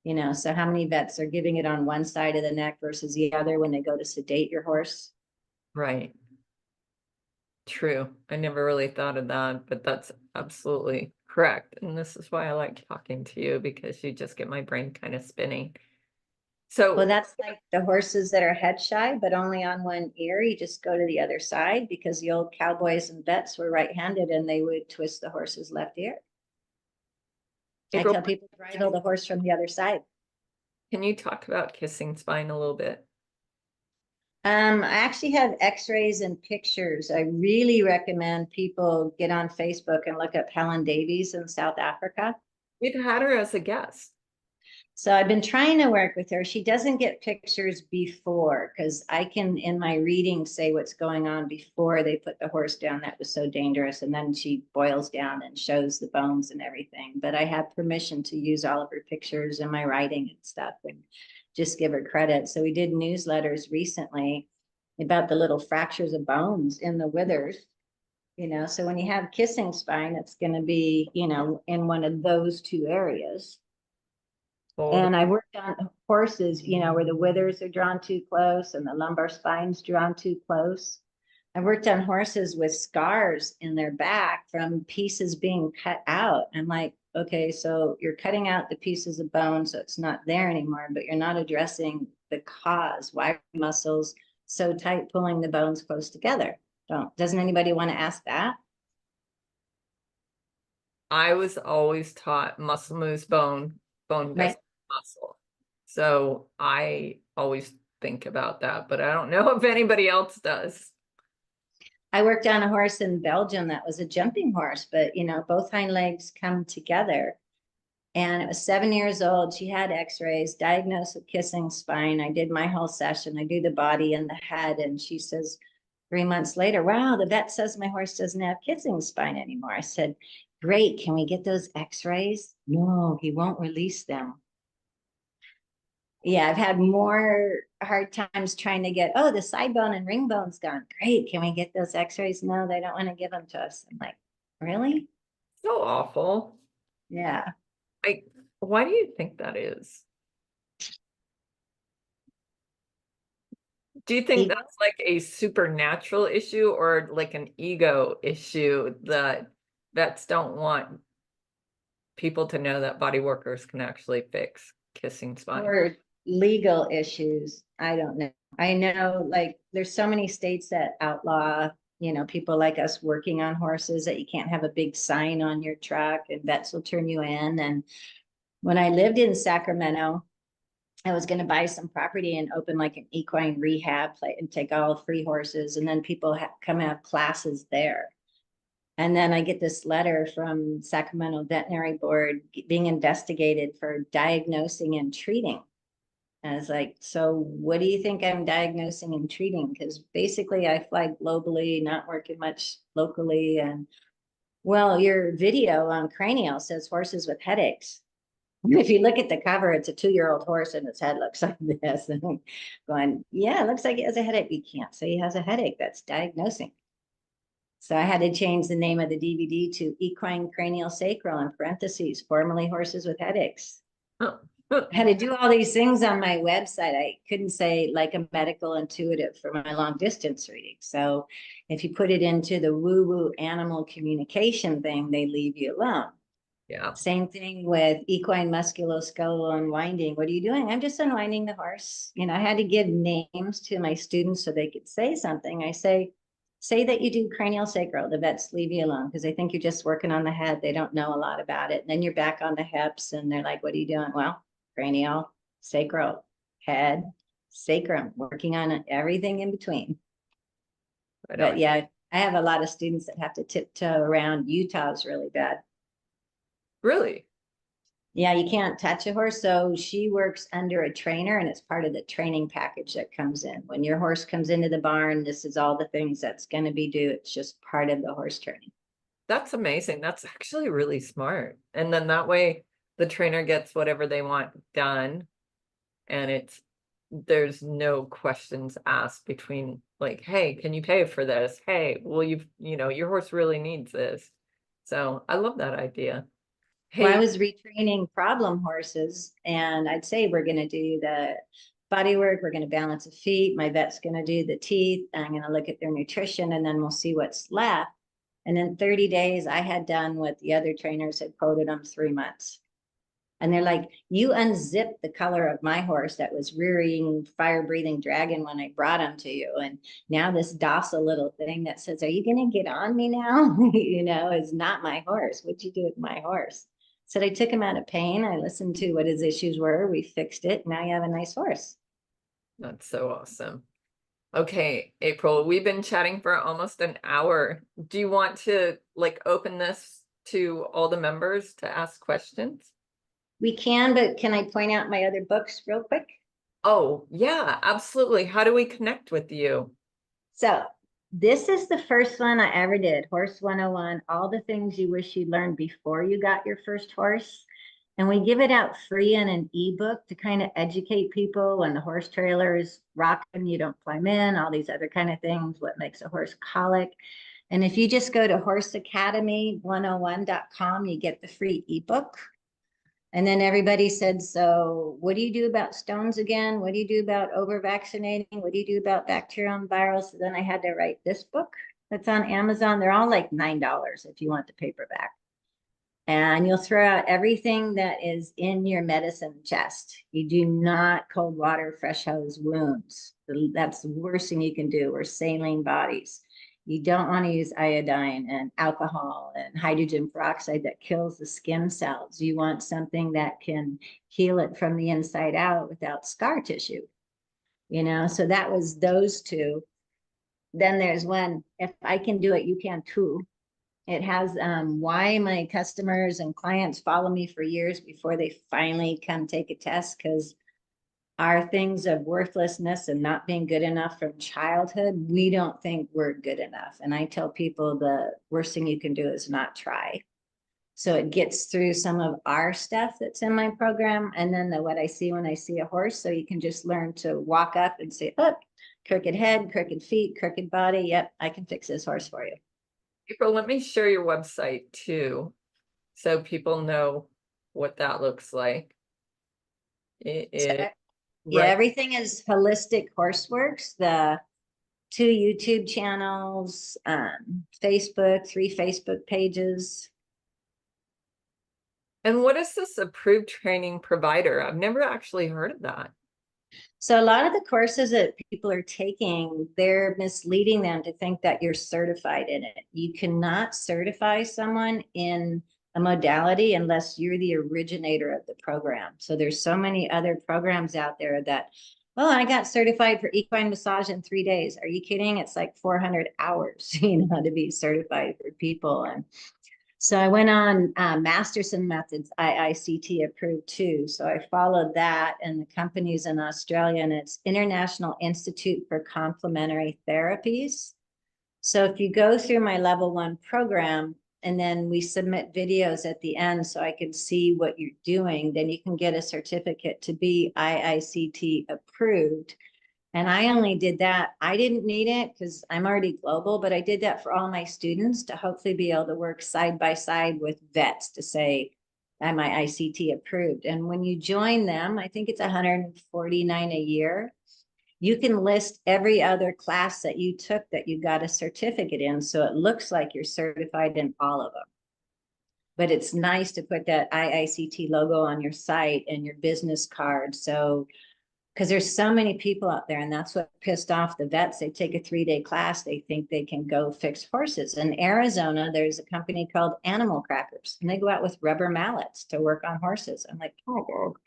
You know, so how many vets are giving it on one side of the neck versus the other when they go to sedate your horse? Right. True. I never really thought of that, but that's absolutely correct. And this is why I like talking to you, because you just get my brain kind of spinning. Well, So that's like the horses that are head shy, but only on one ear. You just go to the other side because the old cowboys and vets were right-handed and they would twist the horse's left ear. I April, tell people to bridle the horse from the other side. can you talk about kissing spine a little bit? I actually have x-rays and pictures. I really recommend people get on Facebook and look up Helen Davies in South Africa. We've had her as a guest. So I've been trying to work with her. She doesn't get pictures before because I can, in my reading, say what's going on before they put the horse down. That was so dangerous. And then she boils down and shows the bones and everything. But I have permission to use all of her pictures in my writing and stuff and just give her credit. So we did newsletters recently about the little fractures of bones in the withers. You know, so when you have kissing spine, it's going to be, you know, in one of those two areas. And I worked on horses, you know, where the withers are drawn too close and the lumbar spine's drawn too close. I worked on horses with scars in their back from pieces being cut out. I'm like, okay, so you're cutting out the pieces of bone, so it's not there anymore, but you're not addressing the cause. Why are muscles so tight pulling the bones close together? Doesn't anybody want to ask that? I was always taught muscle moves bone, bone does Right. muscle. So I always think about that, but I don't know if anybody else does. I worked on a horse in Belgium that was a jumping horse, but you know, both hind legs come together. And it was 7 years old. She had x-rays, diagnosed with kissing spine. I did my whole session. I do the body and the head. And she says 3 months later, wow, the vet says my horse doesn't have kissing spine anymore. I said, great, can we get those x-rays? No, he won't release them. Yeah, I've had more hard times trying to get, oh, the side bone and ring bone's gone. Great, can we get those x-rays? No, they don't want to give them to us. I'm like, really? So awful. Yeah. Why do you think that is? Do you think that's like a supernatural issue or like an ego issue that vets don't want people to know that body workers can actually fix kissing spine? Or legal issues. I don't know. I know like there's so many states that outlaw, you know, people like us working on horses that you can't have a big sign on your truck and vets will turn you in. And when I lived in Sacramento, I was going to buy some property and open like an equine rehab place and take all free horses. And then people come have classes there. And then I get this letter from Sacramento Veterinary Board being investigated for diagnosing and treating. And I was like, so what do you think I'm diagnosing and treating? Because basically I fly globally, not working much locally. And well, your video on Cranial says horses with headaches. If you look at the cover, it's a 2-year-old horse and its head looks like this. And I'm going, yeah, it looks like it has a headache. You can't say he has a headache. That's diagnosing. So I had to change the name of the DVD to Equine Cranial Sacral in parentheses, formerly horses with headaches. Oh. I had to do all these things on my website. I couldn't say like a medical intuitive for my long distance reading. So if you put it into the woo-woo animal communication thing, they leave you alone. Yeah. Same thing with equine musculoskeletal unwinding. What are you doing? I'm just unwinding the horse. You know, I had to give names to my students so they could say something. I say that you do cranial sacral. The vets leave you alone because they think you're just working on the head. They don't know a lot about it. And then you're back on the hips and they're like, what are you doing? Well, cranial, sacral, head, sacrum, working on everything in between. But yeah, I have a lot of students that have to tiptoe around. Utah's really bad. Really? Yeah, you can't touch a horse. So she works under a trainer, and it's part of the training package that comes in. When your horse comes into the barn, this is all the things that's going to be due. It's just part of the horse training. That's amazing. That's actually really smart. And then that way the trainer gets whatever they want done, and there's no questions asked between like, hey, can you pay for this? Hey, well, your horse really needs this. So I love that idea. Well, I Hey, was retraining problem horses, and I'd say we're going to do the body work. We're going to balance the feet. My vet's going to do the teeth. I'm going to look at their nutrition, and then we'll see what's left. And in 30 days, I had done what the other trainers had quoted them 3 months. And they're like, you unzipped the color of my horse that was rearing fire-breathing dragon when I brought him to you. And now this docile little thing that says, are you going to get on me now? Is not my horse. What'd you do with my horse? So I took him out of pain. I listened to what his issues were. We fixed it. Now you have a nice horse. that's so awesome. Okay, April, we've been chatting for almost an hour. Do you want to like open this to all the members to ask questions? We can, but can I point out my other books real quick? Oh, yeah, absolutely. How do we connect with you? So this is the first one I ever did, Horse 101, all the things you wish you learned before you got your first horse. And we give it out free in an ebook to kind of educate people when the horse trailer is rocking, you don't climb in, all these other kind of things, what makes a horse colic. And if you just go to horseacademy101.com, you get the free ebook. And then everybody said, so what do you do about stones again? What do you do about over vaccinating? What do you do about bacterial and viral? So then I had to write this book that's on Amazon. They're all like $9 if you want the paperback. And you'll throw out everything that is in your medicine chest. You do not cold water, fresh hose wounds. That's the worst thing you can do, or saline bodies. You don't want to use iodine and alcohol and hydrogen peroxide that kills the skin cells. You want something that can heal it from the inside out without scar tissue. So that was those two. Then there's one, if I can do it, you can too. It has why my customers and clients follow me for years before they finally come take a test, because our things of worthlessness and not being good enough from childhood, we don't think we're good enough. And I tell people the worst thing you can do is not try. So it gets through some of our stuff that's in my program, and then what I see when I see a horse. So you can just learn to walk up and say, oh, crooked head, crooked feet, crooked body. Yep, I can fix this horse for you. April, let me share your website too, so people know what that looks like. Yeah, everything is Holistic Horseworks. The 2 YouTube channels, Facebook, 3 Facebook pages. And what is this approved training provider? I've never actually heard of that. So a lot of the courses that people are taking, they're misleading them to think that you're certified in it. You cannot certify someone in a modality unless you're the originator of the program. So there's so many other programs out there that, well, I got certified for equine massage in 3 days. Are you kidding? It's like 400 hours, to be certified for people. And so I went on Masterson Methods, IICT approved too. So I followed that, and the company's in Australia, and it's International Institute for Complementary Therapies. So if you go through my level 1 program, and then we submit videos at the end so I can see what you're doing, then you can get a certificate to be IICT approved. And I only did that. I didn't need it because I'm already global, but I did that for all my students to hopefully be able to work side by side with vets to say, am I ICT approved? And when you join them, I think it's $149 a year. You can list every other class that you took that you got a certificate in. So it looks like you're certified in all of them. But it's nice to put that IICT logo on your site and your business card. So because there's so many people out there, and that's what pissed off the vets. They take a 3-day class, they think they can go fix horses. In Arizona, there's a company called Animal Crackers, and they go out with rubber mallets to work on horses. I'm like, oh,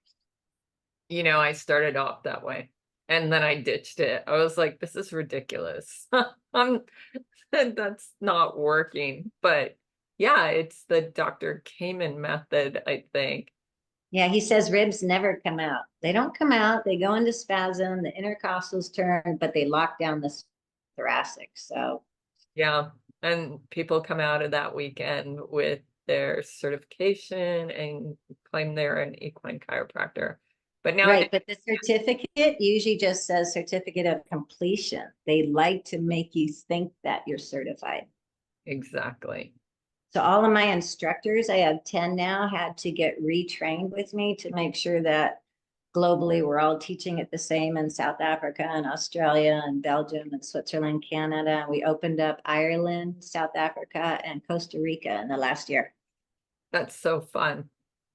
I started off that way. And then I ditched it. I was like, this is ridiculous. That's not working. But yeah, it's the Dr. Kamen method, I think. Yeah, he says ribs never come out. They don't come out. They go into spasm. The intercostals turn, but they lock down the thoracic. So Yeah. And people come out of that weekend with their certification and claim they're an equine chiropractor. But now, right, but the certificate usually just says certificate of completion. They like to make you think that you're certified. exactly. So all of my instructors, I have 10 now, had to get retrained with me to make sure that globally we're all teaching it the same in South Africa and Australia and Belgium and Switzerland, Canada. We opened up Ireland, South Africa, and Costa Rica in the last year. That's so fun.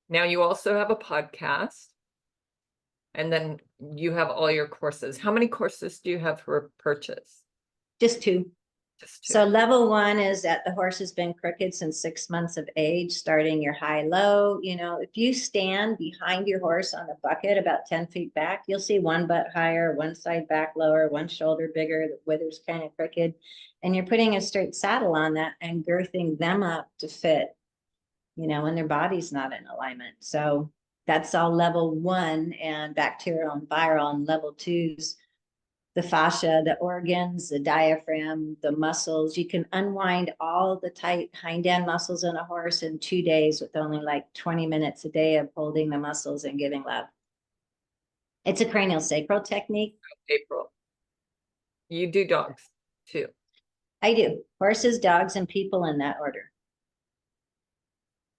Now you also have a podcast, and then you have all your courses. How many courses do you have for purchase? Just two. Just two. So level one is that the horse has been crooked since 6 months of age, starting your high-low. You know, if you stand behind your horse on a bucket about 10 feet back, you'll see one butt higher, one side back lower, one shoulder bigger, the withers kind of crooked. And you're putting a straight saddle on that and girthing them up to fit, you know, when their body's not in alignment. So that's all level one, and bacterial and viral. And level two's the fascia, the organs, the diaphragm, the muscles. You can unwind all the tight hind end muscles in a horse in 2 days with only like 20 minutes a day of holding the muscles and giving love. It's a cranial sacral technique. April. You do dogs too. I do. Horses, dogs, and people in that order.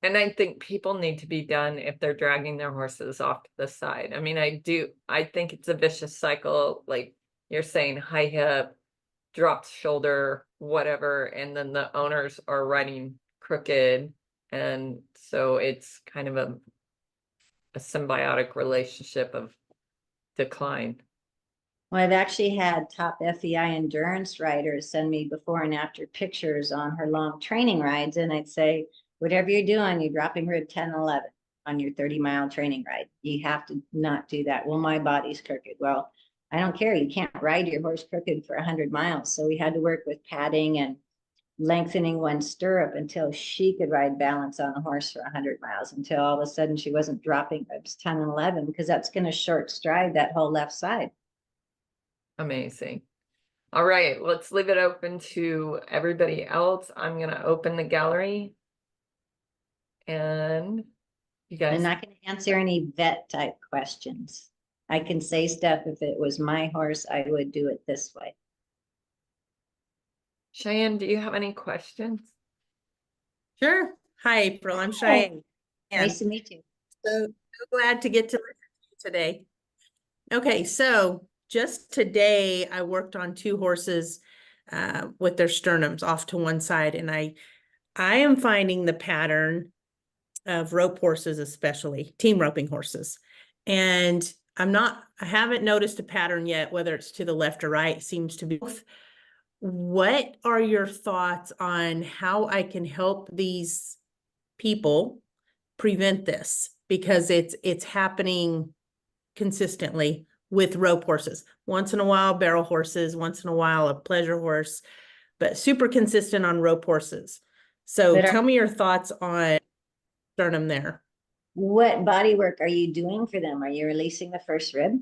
And I think people need to be done if they're dragging their horses off to the side. I mean, I think it's a vicious cycle. Like you're saying, high hip, dropped shoulder, whatever, and then the owners are riding crooked. And so it's kind of a symbiotic relationship of decline. Well, I've actually had top FEI endurance riders send me before and after pictures on her long training rides. And I'd say, whatever you're doing, you're dropping rib 10, 11 on your 30-mile training ride. You have to not do that. Well, my body's crooked. Well, I don't care. You can't ride your horse crooked for 100 miles. So we had to work with padding and lengthening one stirrup until she could ride balance on a horse for 100 miles, until all of a sudden she wasn't dropping ribs 10 and 11, because that's going to short stride that whole left side. Amazing. All right, let's leave it open to everybody else. I'm going to open the gallery. And you guys. I'm not going to answer any vet type questions. I can say stuff. If it was my horse, I would do it this way. Cheyenne, do you have any questions? Sure. Hi, April. I'm Cheyenne. Nice to meet you. So glad to get to listen to you today. Okay, so just today I worked on two horses with their sternums off to one side, and I am finding the pattern of rope horses, especially team roping horses. And I haven't noticed a pattern yet, whether it's to the left or right. It seems to be both. What are your thoughts on how I can help these people prevent this? Because it's happening consistently with rope horses. Once in a while, barrel horses, once in a while, a pleasure horse, but super consistent on rope horses. So tell me your thoughts on sternum there. What body work are you doing for them? Are you releasing the first rib?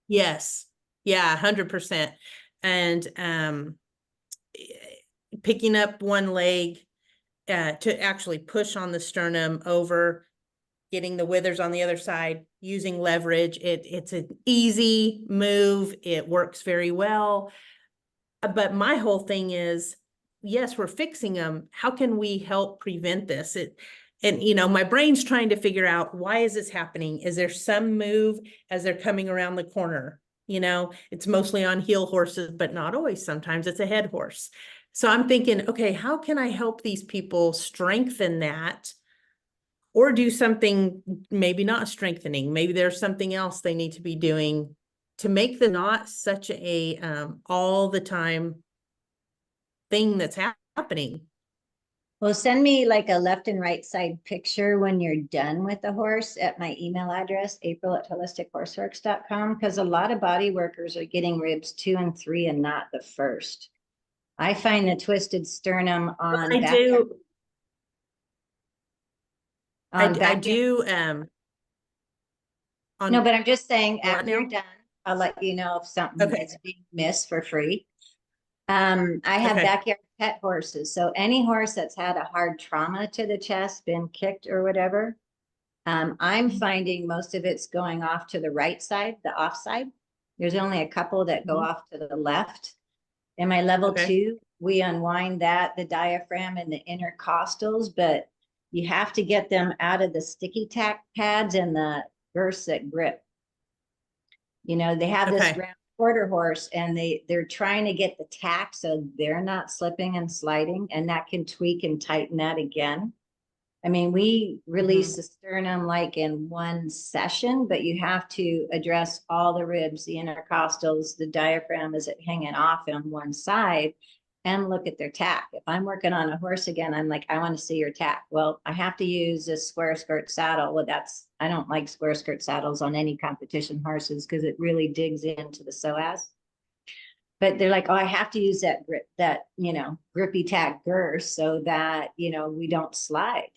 Yes. Yeah, 100%. And picking up one leg to actually push on the sternum over, getting the withers on the other side, using leverage. It's an easy move. It works very well. But my whole thing is, yes, we're fixing them. How can we help prevent this? And, you know, my brain's trying to figure out, why is this happening? Is there some move as they're coming around the corner? You know, it's mostly on heel horses, but not always. Sometimes it's a head horse. So I'm thinking, okay, how can I help these people strengthen that, or do something, maybe not strengthening? Maybe there's something else they need to be doing to make them not such a all the time thing that's happening. Well, send me like a left and right side picture when you're done with the horse at my email address, april@HolisticHorseworks.com, because a lot of body workers are getting ribs 2 and 3 and not the first. I find the twisted sternum on I back. do, On I back. do, No, on but I'm just saying, what after you're now? done, I'll let you know if something Okay. is being missed for free. I have Okay. backyard pet horses. So any horse that's had a hard trauma to the chest, been kicked or whatever, I'm finding most of it's going off to the right side, the off side. There's only a couple that go Mhm. off to the left. In my level Okay. 2, we unwind that, the diaphragm and the intercostals, but you have to get them out of the sticky tack pads and the girths that grip. You know, they have this Okay. round quarter horse and they're trying to get the tack so they're not slipping and sliding, and that can tweak and tighten that again. I mean, we release the sternum like in one session, but you have to address all the ribs, the intercostals, the diaphragm, is it hanging off on one side, and look at their tack. If I'm working on a horse again, I'm like, I want to see your tack. Well, I have to use this square skirt saddle. Well, I don't like square skirt saddles on any competition horses because it really digs into the psoas. But they're like, oh, I have to use that grip, that, grippy tack girth so that, we don't slide.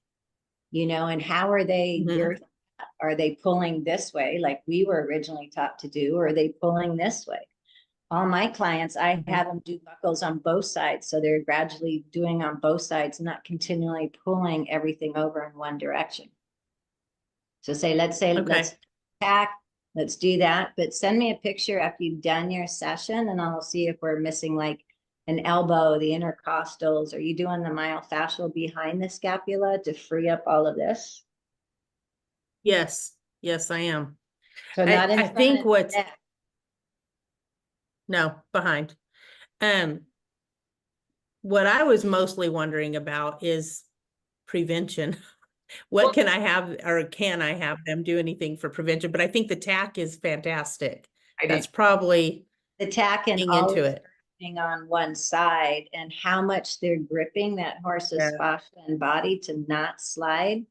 And how are they Mhm. Are they pulling this way like we were originally taught to do, or are they pulling this way? All my clients, I have them do buckles on both sides, so they're gradually doing on both sides, not continually pulling everything over in one direction. So let's Okay. tack, let's do that, but send me a picture after you've done your session and I'll see if we're missing like an elbow, the intercostals. Are you doing the myofascial behind the scapula to free up all of this? Yes. Yes, I am. So not in I front think of what's, the neck. no, behind. Um, what I was mostly wondering about is prevention. What Well, can I have, or can I have them do anything for prevention? But I think the tack is fantastic. I do. That's probably The tack and getting into always it. gripping on one side, and how much they're gripping that horse's Yeah. fascia and body to not slide.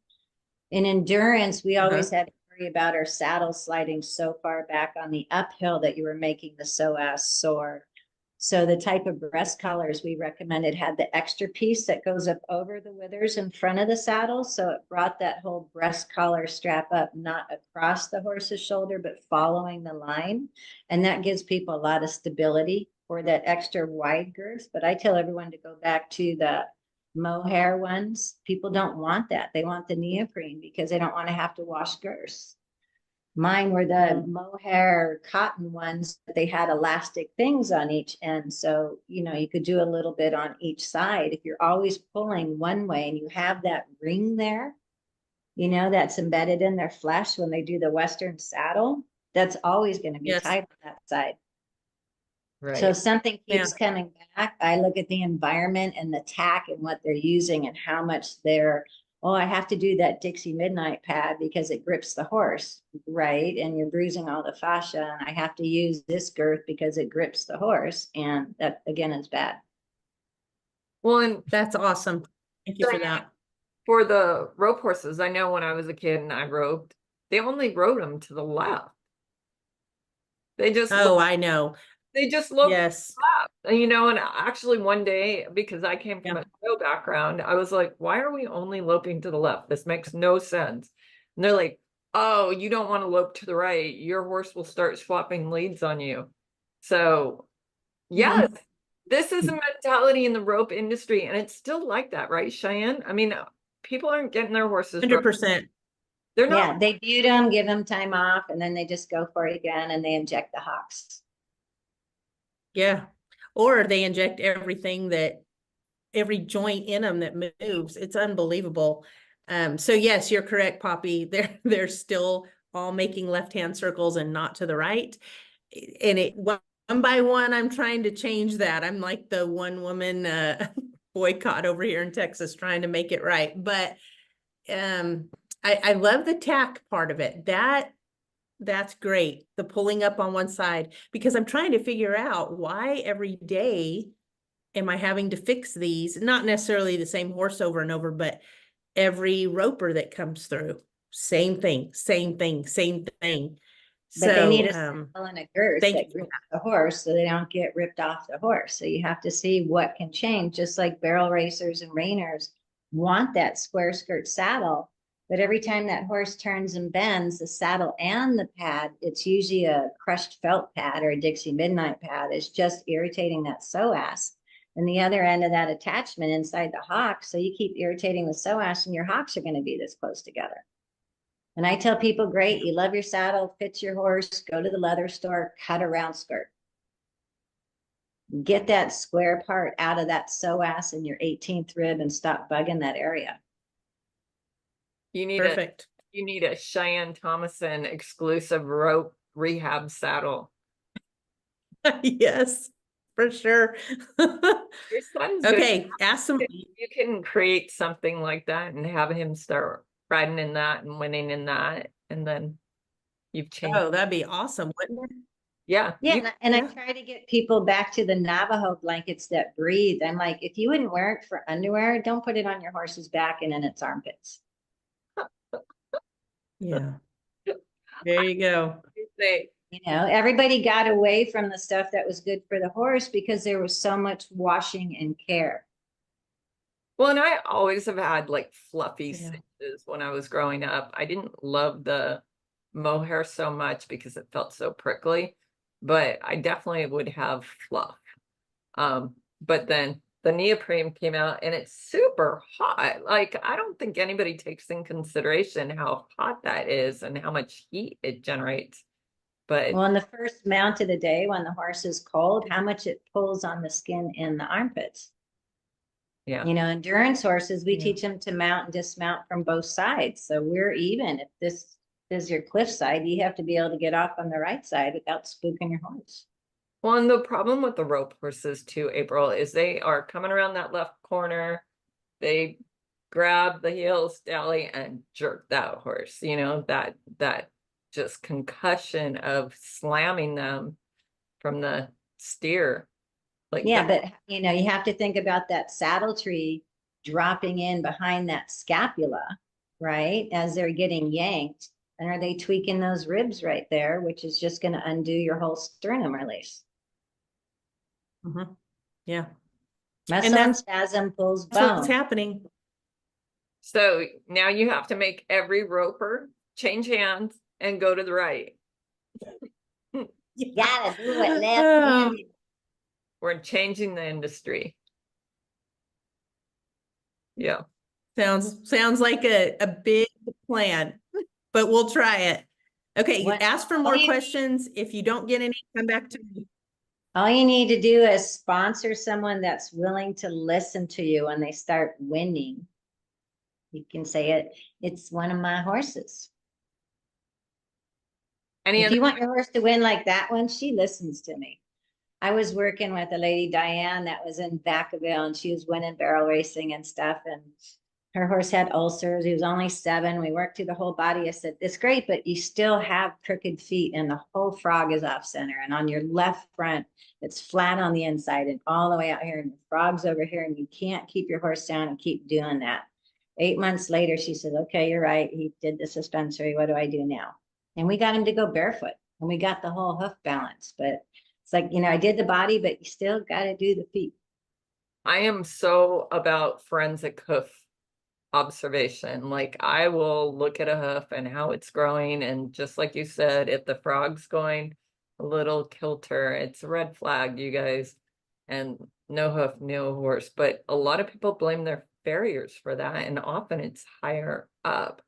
In endurance, we always had to worry about our saddle sliding so far back on the uphill that you were making the psoas sore. So the type of breast collars we recommended had the extra piece that goes up over the withers in front of the saddle. So it brought that whole breast collar strap up, not across the horse's shoulder, but following the line. And that gives people a lot of stability for that extra wide girth. But I tell everyone to go back to the mohair ones. People don't want that. They want the neoprene because they don't want to have to wash girths. Mine were the mohair cotton ones, but they had elastic things on each end. So, you could do a little bit on each side. If you're always pulling one way and you have that ring there, that's embedded in their flesh when they do the Western saddle, that's always going to be Yes. tight on that side. So Right. if something Yeah. keeps coming back, I look at the environment and the tack and what they're using and how much I have to do that Dixie Midnight pad because it grips the horse, right? And you're bruising all the fascia. And I have to use this girth because it grips the horse. And that, again, is bad. Well, and That's awesome. Thank you for that. for the rope horses, I know when I was a kid and I roped, they only rode them to the left. They just Oh, I know. they just looked Yes. left. And actually one day, because I came from Yeah. a show background, I was like, why are we only loping to the left? This makes no sense. And they're like, oh, you don't want to lope to the right. Your horse will start swapping leads on you. So yes, this is a mentality in the rope industry, and it's still like that, right, Cheyenne? I mean, people aren't getting their horses roped. 100%. They're Yeah, not. they butte them, give them time off, and then they just go for it again and they inject the hocks. Yeah. Or they inject every joint in them that moves. It's unbelievable. So yes, you're correct, Poppy. They're still all making left-hand circles and not to the right. And one by one, I'm trying to change that. I'm like the one woman boycott over here in Texas trying to make it right. But I love the tack part of it. That's great. The pulling up on one side, because I'm trying to figure out why every day am I having to fix these? Not necessarily the same horse over and over, but every roper that comes through, same thing, same thing, same thing. But they need So, a saddle and a girth thank that you. grips the horse so they don't get ripped off the horse. So you have to see what can change, just like barrel racers and reiners want that square skirt saddle. But every time that horse turns and bends, the saddle and the pad, it's usually a crushed felt pad or a Dixie Midnight pad, is just irritating that psoas. And the other end of that attachment inside the hock. So you keep irritating the psoas and your hocks are going to be this close together. And I tell people, great, you love your saddle, fits your horse, go to the leather store, cut a round skirt. Get that square part out of that psoas in your 18th rib and stop bugging that area. You need Perfect. you need a Cheyenne Thomason exclusive rope rehab saddle. Yes, for sure. Your son's good. Okay, ask some. You can create something like that and have him start riding in that and winning in that, and then you've changed. Oh, that'd be awesome, wouldn't it? Yeah. Yeah, and yeah. I try to get people back to the Navajo blankets that breathe. I'm like, if you wouldn't wear it for underwear, don't put it on your horse's back and in its armpits. Yeah. There you go. You know, everybody got away from the stuff that was good for the horse because there was so much washing and care. Well, and I always have had like fluffy Yeah. cinches when I was growing up. I didn't love the mohair so much because it felt so prickly, but I definitely would have fluff. But then the neoprene came out and it's super hot. Like, I don't think anybody takes in consideration how hot that is and how much heat it generates. But Well, in the first mount of the day, when the horse is cold, how much it pulls on the skin in the armpits. yeah, You know, endurance horses, we Yeah. teach them to mount and dismount from both sides. So we're even. If this is your cliff side, you have to be able to get off on the right side without spooking your horse. well, and the problem with the rope horses too, April, is they are coming around that left corner. They grab the heels, Dally, and jerk that horse. You know, that just concussion of slamming them from the steer. Like Yeah, that. but you know, you have to think about that saddle tree dropping in behind that scapula, right? As they're getting yanked. And are they tweaking those ribs right there, which is just going to undo your whole sternum release? Mhm. Yeah. Muscle and spasm pulls That's what's bone. happening. So now you have to make every roper change hands and go to the right. You gotta do it Oh, left-handed. We're changing the industry. Yeah. sounds like a big plan, but we'll try it. Okay, What- ask for more questions. If you don't get any, come back to me. All you need to do is sponsor someone that's willing to listen to you when they start winning. You can say it's one of my horses. If you want your horse to win like that one, she listens to me. I was working with a lady, Diane, that was in Vacaville, and she was winning barrel racing and stuff. And her horse had ulcers. He was only 7. We worked through the whole body. I said, it's great, but you still have crooked feet and the whole frog is off center. And on your left front, it's flat on the inside and all the way out here. And the frog's over here. And you can't keep your horse down and keep doing that. 8 months later, she said, okay, you're right. He did the suspensory. What do I do now? And we got him to go barefoot and we got the whole hoof balance. But it's like, you know, I did the body, but you still got to do the feet. I am so about forensic hoof observation. Like, I will look at a hoof and how it's growing. And just like you said, if the frog's going a little kilter, it's a red flag, you guys. And no hoof, no horse. But a lot of people blame their farriers for that. And often it's higher up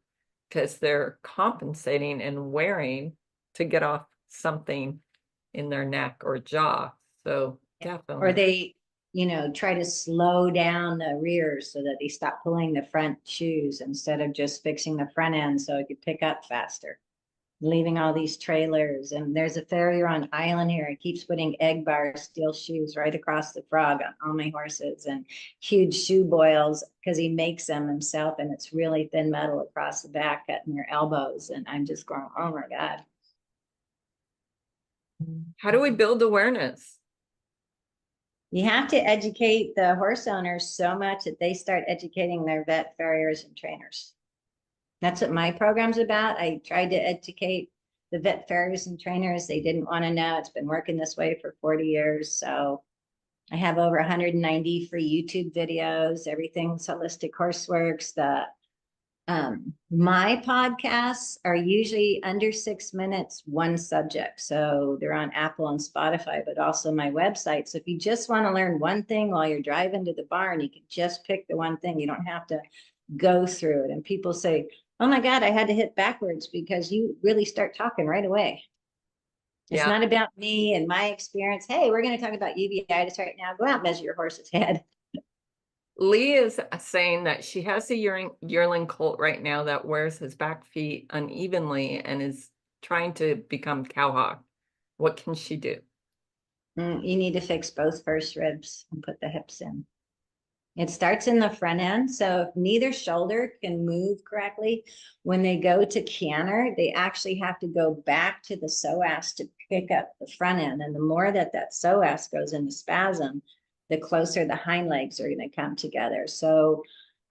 because they're compensating and wearing to get off something in their neck or jaw. So definitely. Or they, you know, try to slow down the rears so that they stop pulling the front shoes instead of just fixing the front end so it could pick up faster. Leaving all these trailers. And there's a farrier on island here. It keeps putting egg bar steel shoes right across the frog on all my horses and huge shoe boils because he makes them himself. And it's really thin metal across the back cutting your elbows. And I'm just going, oh my God. How do we build awareness? You have to educate the horse owners so much that they start educating their vet farriers and trainers. That's what my program's about. I tried to educate the vet farriers and trainers. They didn't want to know. It's been working this way for 40 years. So I have over 190 free YouTube videos. Everything's Holistic Horseworks. My podcasts are usually under 6 minutes, one subject. So they're on Apple and Spotify, but also my website. So if you just want to learn one thing while you're driving to the barn, you can just pick the one thing. You don't have to go through it. And people say, oh my God, I had to hit backwards, because you really start talking right away. It's Yeah. not about me and my experience. Hey, we're going to talk about uveitis right now. Go out and measure your horse's head. Lee is saying that she has a yearling colt right now that wears his back feet unevenly and is trying to become cowhawk. What can she do? You need to fix both first ribs and put the hips in. It starts in the front end. So if neither shoulder can move correctly, when they go to canter, they actually have to go back to the psoas to pick up the front end. And the more that psoas goes into spasm, the closer the hind legs are going to come together. So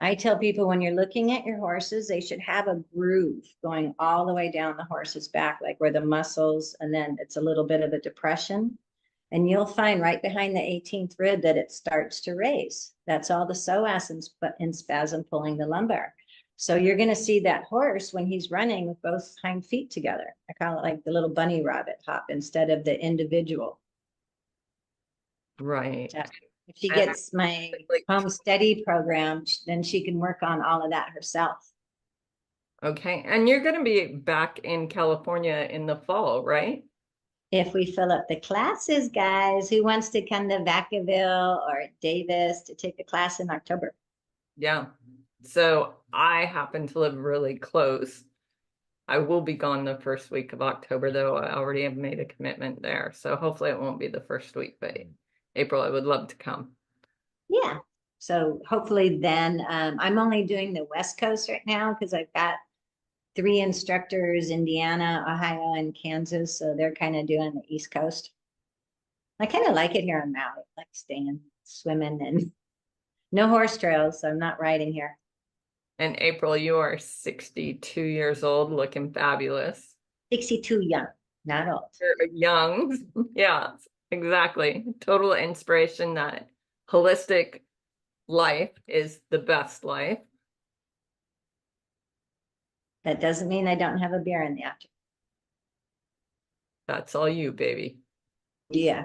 I tell people, when you're looking at your horses, they should have a groove going all the way down the horse's back, like where the muscles, and then it's a little bit of a depression. And you'll find right behind the 18th rib that it starts to raise. That's all the psoas in spasm pulling the lumbar. So you're going to see that horse when he's running with both hind feet together. I call it like the little bunny rabbit hop instead of the individual. Right. If she gets my home steady program, then she can work on all of that herself. Okay. And you're going to be back in California in the fall, right? If we fill up the classes, guys, who wants to come to Vacaville or Davis to take a class in October? Yeah. So I happen to live really close. I will be gone the first week of October, though. I already have made a commitment there. So hopefully it won't be the first week, but April, I would love to come. Yeah. So hopefully then, I'm only doing the West Coast right now because I've got 3 instructors, Indiana, Ohio, and Kansas. So they're kind of doing the East Coast. I kind of like it here in Maui, like staying, swimming, and no horse trails. So I'm not riding here. And April, you are 62 years old, looking fabulous. 62 young, not old. You're young. Yeah, exactly. Total inspiration that holistic life is the best life. That doesn't mean I don't have a beer in the afternoon. That's all you, baby. Yeah.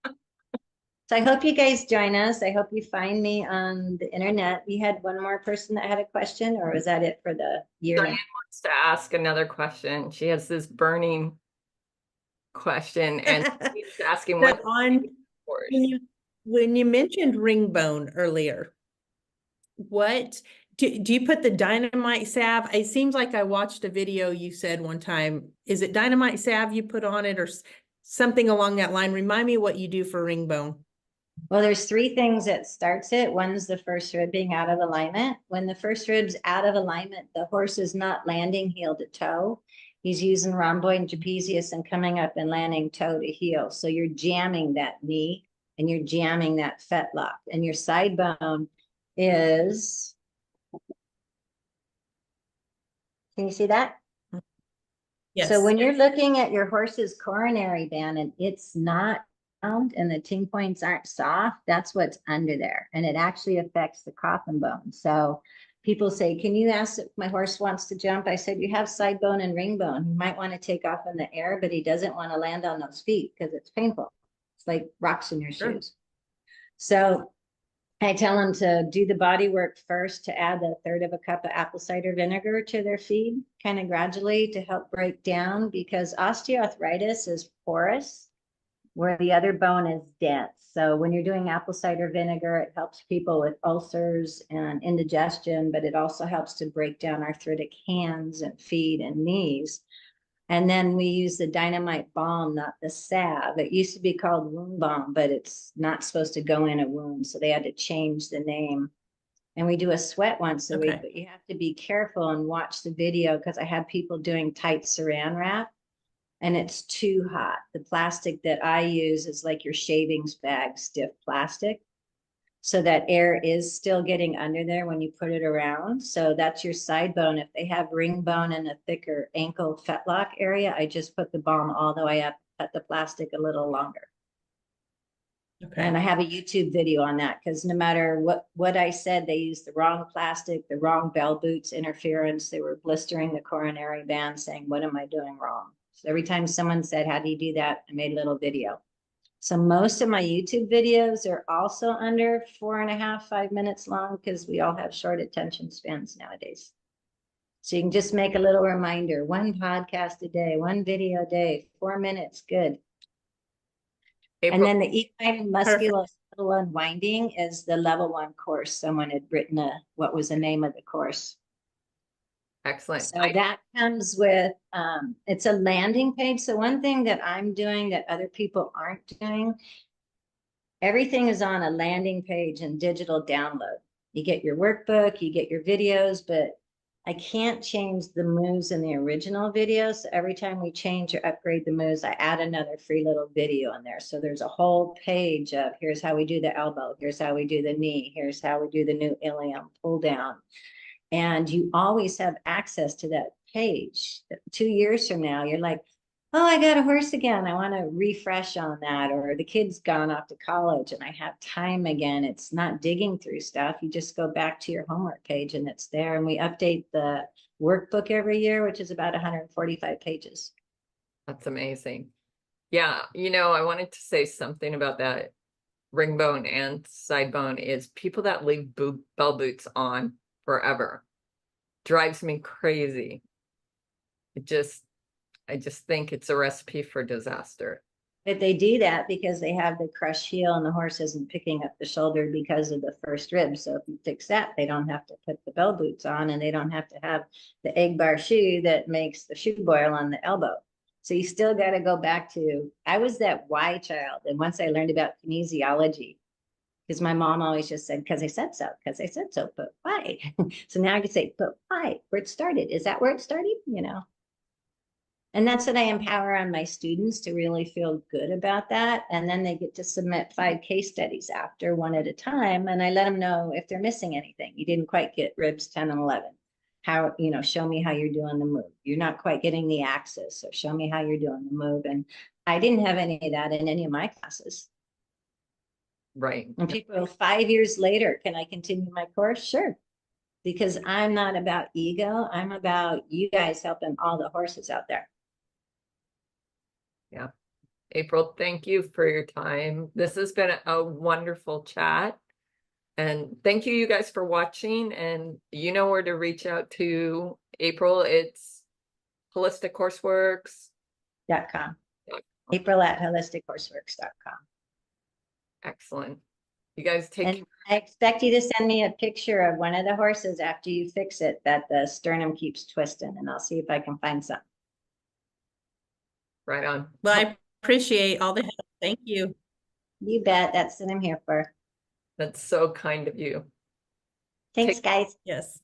So I hope you guys join us. I hope you find me on the internet. You had one more person that had a question, or was that it for the year? Diane wants to ask another question. She has this burning question, and she's asking what when you mentioned ring bone earlier, what do you put the dynamite salve? It seems like I watched a video you said one time. Is it dynamite salve you put on it or something along that line? Remind me what you do for ring bone. Well, there's 3 things that starts it. One's the first rib being out of alignment. When the first rib's out of alignment, the horse is not landing heel to toe. He's using rhomboid and trapezius and coming up and landing toe to heel. So you're jamming that knee and you're jamming that fetlock. And your side bone is, can you see that? Yes. So when you're looking at your horse's coronary band and it's not round and the ting points aren't soft, that's what's under there. And it actually affects the coffin bone. So people say, can you ask if my horse wants to jump? I said, you have side bone and ring bone. He might want to take off in the air, but he doesn't want to land on those feet because it's painful. It's like rocks in your shoes. So I tell them to do the body work first, to add 1/3 of a cup of apple cider vinegar to their feed, kind of gradually to help break down, because osteoarthritis is porous where the other bone is dense. So when you're doing apple cider vinegar, it helps people with ulcers and indigestion, but it also helps to break down arthritic hands and feet and knees. And then we use the dynamite balm, not the salve. It used to be called wound balm, but it's not supposed to go in a wound. So they had to change the name. And we do a sweat once a week, but you have to be careful and watch the video, because I had people doing tight saran wrap and it's too hot. The plastic that I use is like your shavings bag, stiff plastic. So that air is still getting under there when you put it around. So that's your side bone. If they have ring bone and a thicker ankle fetlock area, I just put the balm all the way up, cut the plastic a little longer. Okay. And I have a YouTube video on that because no matter what I said, they used the wrong plastic, the wrong bell boots interference. They were blistering the coronary band saying, what am I doing wrong? So every time someone said, how do you do that? I made a little video. So most of my YouTube videos are also under 4.5, 5 minutes long because we all have short attention spans nowadays. So you can just make a little reminder, one podcast a day, one video a day, 4 minutes, good. April, And then the equine musculoskeletal unwinding is the level 1 course. Someone had written what was the name of the course. excellent. So that comes with, it's a landing page. So one thing that I'm doing that other people aren't doing, everything is on a landing page and digital download. You get your workbook, you get your videos, but I can't change the moves in the original video. So every time we change or upgrade the moves, I add another free little video in there. So there's a whole page of here's how we do the elbow, here's how we do the knee, here's how we do the new ilium pull down. And you always have access to that page. 2 years from now, you're like, oh, I got a horse again. I want to refresh on that. Or the kid's gone off to college and I have time again. It's not digging through stuff. You just go back to your homework page and it's there. And we update the workbook every year, which is about 145 pages. That's amazing. Yeah, I wanted to say something about that ring bone and side bone is people that leave bell boots on forever drives me crazy. I just think it's a recipe for disaster. But they do that because they have the crushed heel and the horse isn't picking up the shoulder because of the first rib. So if you fix that, they don't have to put the bell boots on and they don't have to have the egg bar shoe that makes the shoe boil on the elbow. So you still got to go back to, I was that why child. And once I learned about kinesiology, because my mom always just said, because I said so, but why? So now I can say, but why? Where it started. Is that where it started? And that's what I empower on my students to really feel good about that. And then they get to submit 5 case studies after, one at a time. And I let them know if they're missing anything. You didn't quite get ribs 10 and 11. How, show me how you're doing the move. You're not quite getting the axis. So show me how you're doing the move. And I didn't have any of that in any of my classes. Right. And people 5 years later, can I continue my course? Sure. Because I'm not about ego. I'm about you guys helping all the horses out there. Yeah. April, thank you for your time. This has been a wonderful chat. And thank you guys for watching. And you know where to reach out to April. It's HolisticHorseworks.com. April at HolisticHorseworks.com. Excellent. You guys take care. I expect you to send me a picture of one of the horses after you fix it that the sternum keeps twisting, and I'll see if I can find some. Right on. Well, I appreciate all the help. Thank you. You bet. That's what I'm here for. That's so kind of you. Thanks, guys. Yes.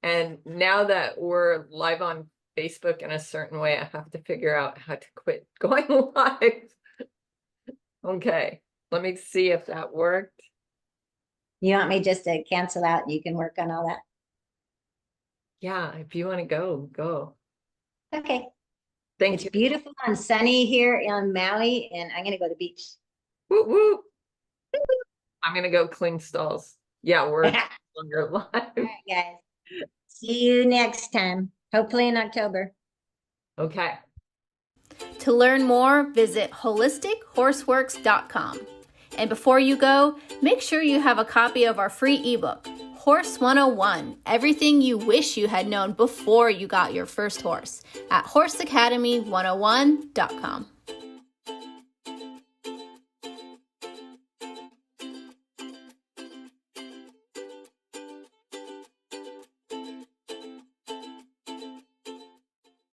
And now that we're live on Facebook in a certain way, I have to figure out how to quit going live. Okay, let me see if that worked. You want me just to cancel out and you can work on all that? Yeah, if you want to go, go. Okay. Thank It's you. beautiful and sunny here in Maui, and I'm going to go to the beach. Woo woo. I'm going to go clean stalls. Yeah, we're longer live. All right, guys. See you next time. Hopefully in October. Okay. To learn more, visit HolisticHorseworks.com. And before you go, make sure you have a copy of our free ebook, Horse 101, Everything You Wish You Had Known Before You Got Your First Horse, at HorseAcademy101.com.